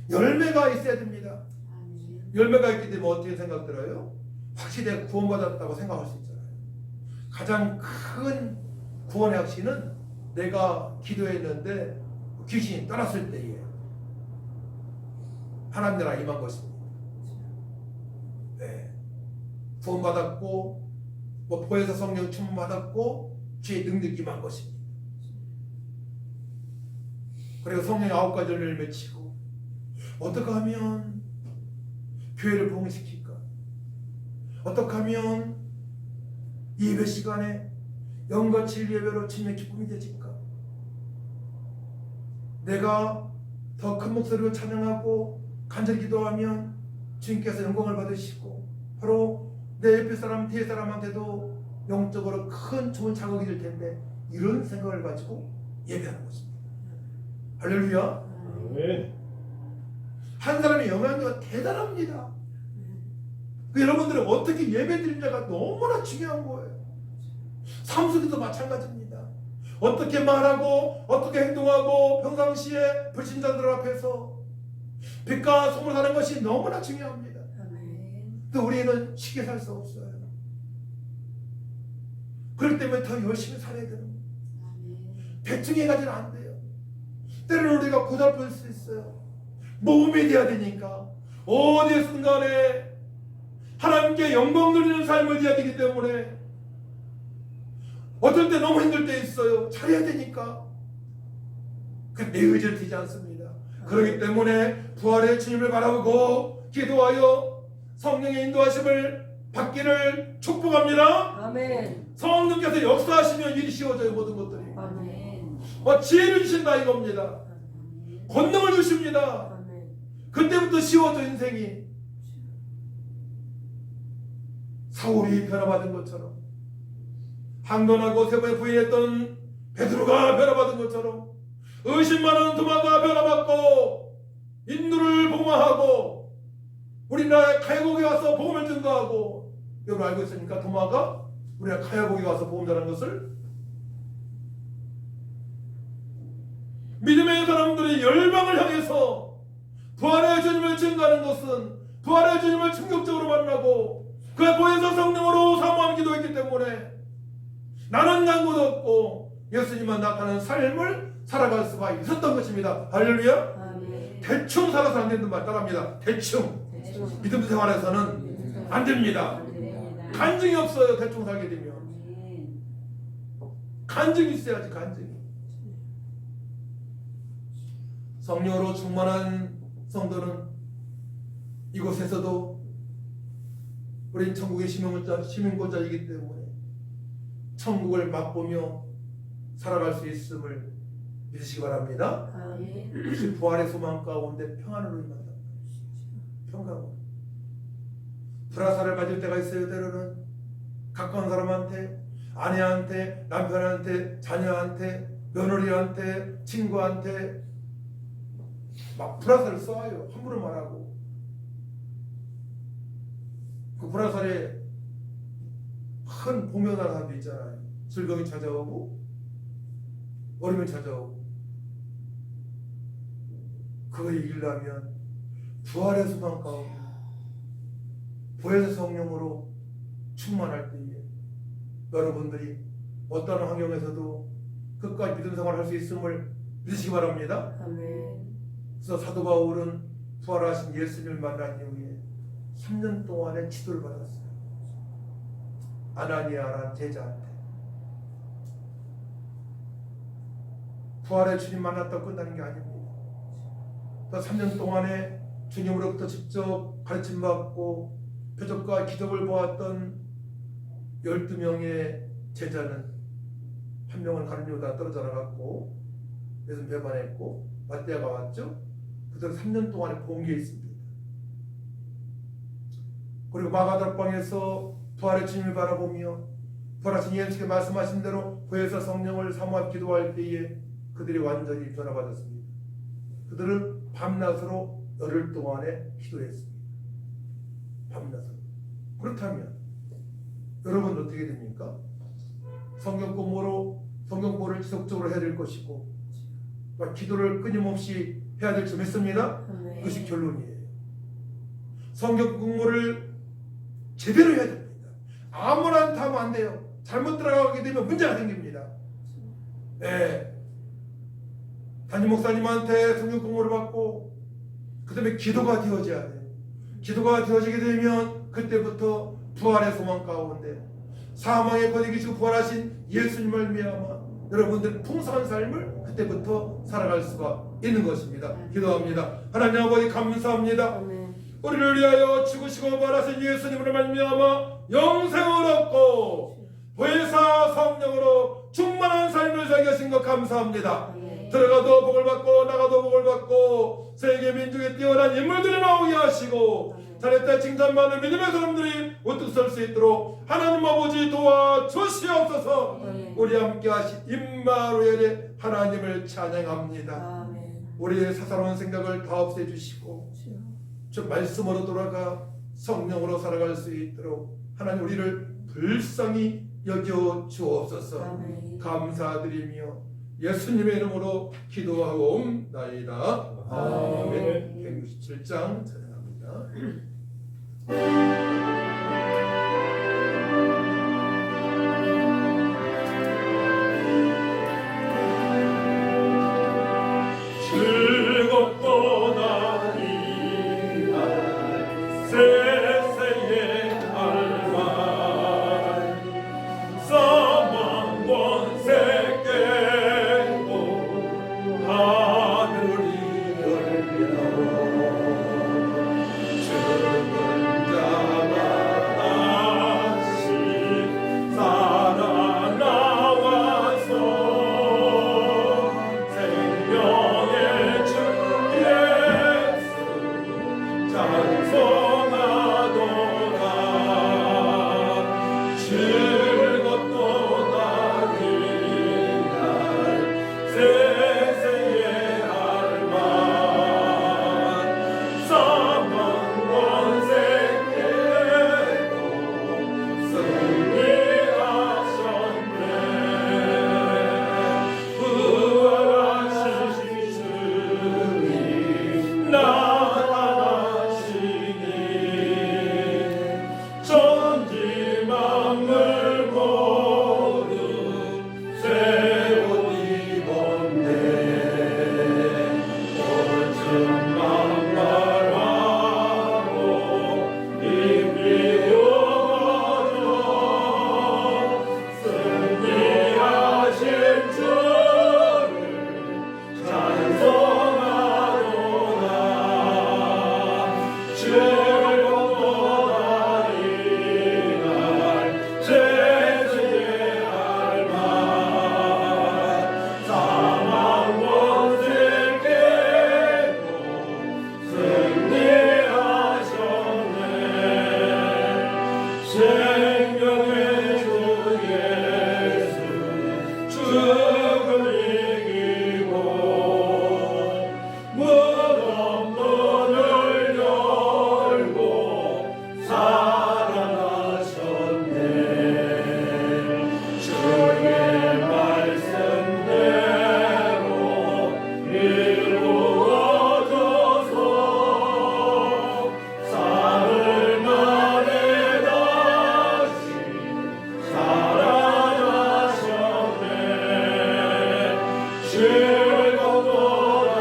열매가 있어야 됩니다. 아멘. 열매가 있기 때문에 어떻게 생각 들어요? 확실히 내가 구원받았다고 생각할 수 있잖아요. 가장 큰 구원의 확신은 내가 기도했는데 귀신이 떠났을 때에 하나님 나라 임한 것입니다. 네. 구원받았고 보혜사 성령 충만받았고 주의 능력 임한 것입니다. 그리고 성령의 9가지 열매를 맺히고 어떻게 하면 교회를 부흥시킬까? 어떻게 하면 예배 시간에 영과 진리 예배로 주님의 기쁨이 되질까? 내가 더 큰 목소리로 찬양하고 간절히 기도하면 주님께서 영광을 받으시고 바로 내 옆에 사람 뒤에 사람한테도 영적으로 큰 좋은 자극이 될 텐데 이런 생각을 가지고 예배하는 것입니다. 할렐루야. 아멘. 한 사람의 영향력이 대단합니다. 여러분들은 어떻게 예배드리냐가 너무나 중요한 거예요. 삶 속에도 마찬가지입니다. 어떻게 말하고 어떻게 행동하고 평상시에 불신자들 앞에서 빛과 소문을 하는 것이 너무나 중요합니다. 아멘. 또 우리는 쉽게 살 수 없어요. 그렇기 때문에 더 열심히 살아야 되는 거예요. 아멘. 대충 해가지는 안 돼요. 때로는 우리가 고달플 수 있어요. 모험이 돼야 되니까 어디에든 간에 하나님께 영광 돌리는 삶을 해야 되기 때문에 어떨 때 너무 힘들 때 있어요. 잘해야 되니까 내 의지를 두지 않습니다. 그렇기 때문에 부활의 주님을 바라보고 기도하여 성령의 인도하심을 받기를 축복합니다. 아멘. 성령께서 역사하시면 일이 쉬워져요. 모든 것들이 아멘. 지혜를 주신다 이겁니다. 아멘. 권능을 주십니다. 아멘. 그때부터 쉬워져 인생이. 사울이 변화받은 것처럼 한 번 하고 세 번에 부인했던 베드로가 변화받은 것처럼 의심 많은 도마가 변화받고 인도를 복음화하고 우리나라의 가야곡에 와서 복음을 증거하고 여러분 알고 있습니까? 도마가 우리나라 가야곡에 와서 복음 전하는 것을 믿음의 사람들이 열방을 향해서 부활의 주님을 증거하는 것은 부활의 주님을 충격적으로 만나고 그의 보혜사 성령으로 사모함 기도했기 때문에 나는 간구도 없고 예수님만 나타나는 삶을 살아갈 수가 있었던 것입니다. 할렐루야. 아멘. 대충 살아서 안 되는 말 따라합니다. 대충 믿음 생활에서는 안 됩니다. 안 됩니다. 간증이 없어요. 대충 살게 되면 아멘. 간증이 있어야지. 간증이. 성령으로 충만한 성도는 이곳에서도 우린 천국의 시민권자이기 때문에 천국을 맛보며 살아갈 수 있음을 믿으시기 바랍니다. 아멘. 그 부활의 소망 가운데 평안으로 임한다. 평강으로. 불화살을 맞을 때가 있어요. 때로는 가까운 사람한테, 아내한테, 남편한테, 자녀한테, 며느리한테, 친구한테 막 불화살을 쏘아요. 함부로 말하고. 그 불화살에 큰 공명하는 사람도 있잖아요. 질병이 찾아오고 어려움이 찾아오고 그걸 이기려면 부활의 소망 가운데 보혜사 성령으로 충만할 때에 여러분들이 어떠한 환경에서도 끝까지 믿음 생활을 할 수 있음을 믿으시기 바랍니다. 아멘. 그래서 사도 바울은 부활하신 예수님을 만난 이후에 3년 동안의 지도를 받았어요. 아나니아라는 제자한테. 부활의 주님 만났다고 끝나는 게 아닙니다. 또 3년 동안에 주님으로부터 직접 가르침받고 표적과 기적을 보았던 12명의 제자는 한 명은 가룟유다 떨어져 나갔고 예수님 배반했고 마띠아가 왔죠. 그들은 3년 동안에 공개에 있습니다. 그리고 마가다락방에서 부활의 주님을 바라보며 부활하신 예수께 말씀하신 대로 구해서 성령을 사모하며 기도할 때에 그들이 완전히 변화받았습니다. 그들은 밤낮으로 열흘 동안에 기도했습니다. 밤낮으로. 그렇다면 여러분 어떻게 됩니까? 성경 공부를 지속적으로 해야 될 것이고 기도를 끊임없이 해야 될 줄 믿습니다. 그것이 결론이에요. 성경 공부를 제대로 해야 됩니다. 아무나 하면 안 돼요. 잘못 들어가게 되면 문제가 생깁니다. 네. 담임 목사님한테 성경 공부를 받고 그 다음에 기도가 되어져야 돼요. 기도가 되어지게 되면 그때부터 부활의 소망 가운데 사망의 권위 기시고 부활하신 예수님을 말미암아 여러분들 풍성한 삶을 그때부터 살아갈 수가 있는 것입니다. 기도합니다. 하나님 아버지 감사합니다. 우리를 위하여 죽으시고 부활하신 예수님으로 말미암아 영생을 얻고 보혜사 성령으로 충만한 삶을 살게 하신 것 감사합니다. 들어가도 복을 받고 나가도 복을 받고 세계 민족에 뛰어난 인물들이 나오게 하시고 잘했다 칭찬받는 믿음의 사람들이 우뚝 설 수 있도록 하나님 아버지 도와주시옵소서. 우리 함께 하신 임마누엘의 하나님을 찬양합니다. 우리의 사사로운 생각을 다 없애주시고 저 말씀으로 돌아가 성령으로 살아갈 수 있도록 하나님 우리를 불쌍히 여겨 주옵소서. 감사드리며 예수님의 이름으로 기도하옵나이다. 아멘. 167장 찬양합니다. 즐겁도다 이날 세세의 할말 사망 권세 깨고 하늘이 열려 죽은 자가 다시 살아나와서 생명의 주 예수 찬송하도다. 즐겁도다 이날 세세의 할말 사망 권세 깨고 승리하셨네. 부활하신 주님 나타나시니 천지 만물 모두 새 옷 입었네. 오직 막말하고 입이 우거져 승리하신 주를 찬송하도다. 즐겁도다 이날 세세의 할말 사망 권세 깨고 승리하셨네. 생명의 주 예수 죽음을 이기고 무덤 문을 열고 살아나셨네. 주의 말씀대로 이루어져서 사흘 만에 다시 살아나셨네. 즐겁도다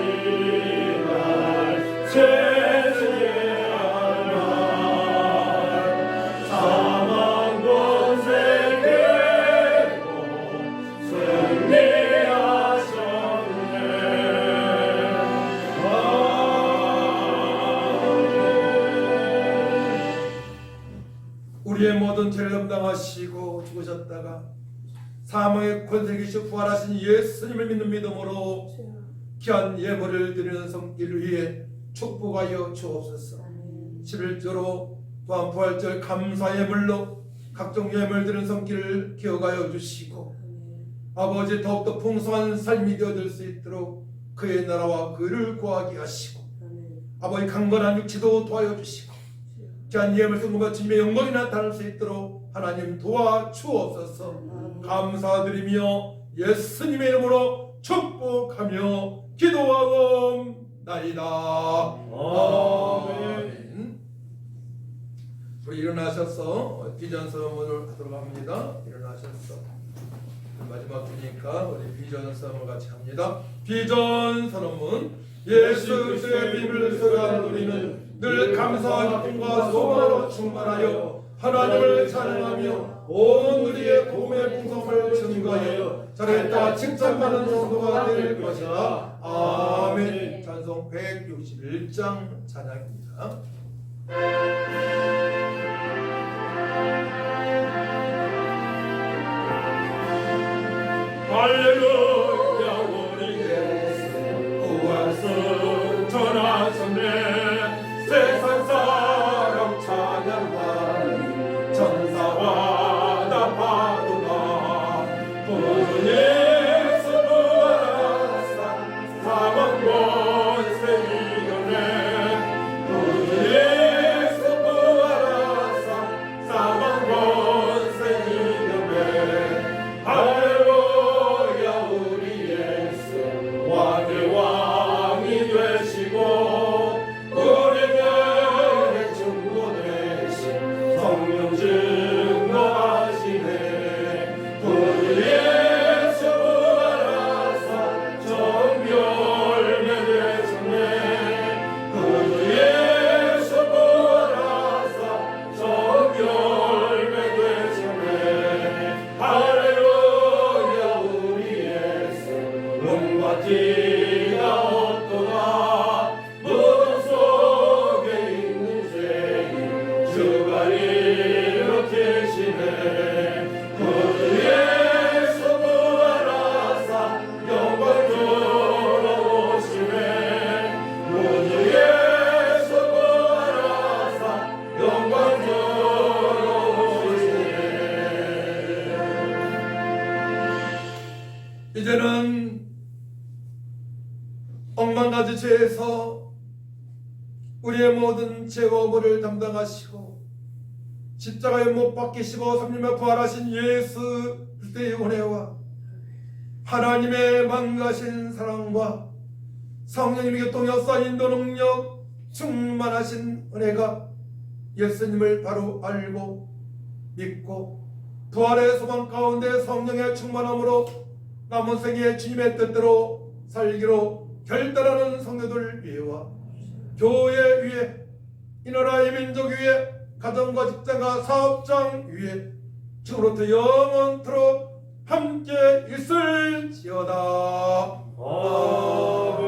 이날 세세의 할말 사망 권세 깨고 승리하셨네. 아멘. 모든 죄를 담당하시고 죽으셨다가 사망의 권세 계시 부활하신 예수님을 믿는 믿음으로 귀한 예물을 드리는 성길 위에 축복하여 주옵소서. 11조로 또한 부활절 감사 예물로 각종 예물 드리는 성길을 기억하여 주시고 아버지 더욱더 풍성한 삶이 되어질 수 있도록 그의 나라와 그를 구하게 하시고 아버지 강건한 육체도 도와여 주시고 귀한 예물 성공과 주님의 영광이 나타날 수 있도록 하나님 도와주옵소서. 감사드리며 예수님의 이름으로 축복하며 기도하옵나이다. 아멘. 우리 일어나셔서 비전 선언을 하도록 합니다. 일어나셔서 마지막 주니까 우리 비전 선언을 같이 합니다. 비전 선언문. 예수 그리스도의 비밀을 소유한 우리는 늘 감사와 기쁨과 소망으로 충만하여 하나님을 찬양하며 온 우리의 도움의 풍성을 증거하여 잘했다 칭찬받는 성도가 될 것이다. 아멘. 찬송 161장 찬양입니다. 할렐루야 우리 예수 구원승 전하셨네. 세상 사람 찬양하니 천사와 다 바로다. 구주 예수 부활하사 사망 권세 이겨내. 구주 예수 부활하사 사망 권세 이겨내. 할렐루야 우리 예수 왕의 왕이 되시고 우리에게 증거 되신 성령 증거하시네. 구주 예수 부활하사 정결매 되셨네. 구주 예수 부활하사 정결매 되셨네. 할렐루야 우리 예수 음과 티가 없도다. 무덤 속에 있는 죄인 주가 일으키시네. 구주 예수 부활하사 영광으로 오시네. 구주 예수 부활하사 영광으로 오시네. 이제는 억만가지 죄에서 우리의 모든 죄와 업을 담당하시고 십자가에 못 박히시고 3일에 부활하신 예수 그리스도의 은혜와 하나님의 만가신 사랑과 성령님의 교통력 인도 능력 충만하신 은혜가 예수님을 바로 알고 믿고 부활의 소망 가운데 성령의 충만함으로 남은 생에 주님의 뜻대로 살기로 결단하는 성도들 위에와 교회 위에 이 나라의 민족 위에 가정과 직장과 사업장 위에 지금부터 영원토록 함께 있을지어다. 아멘.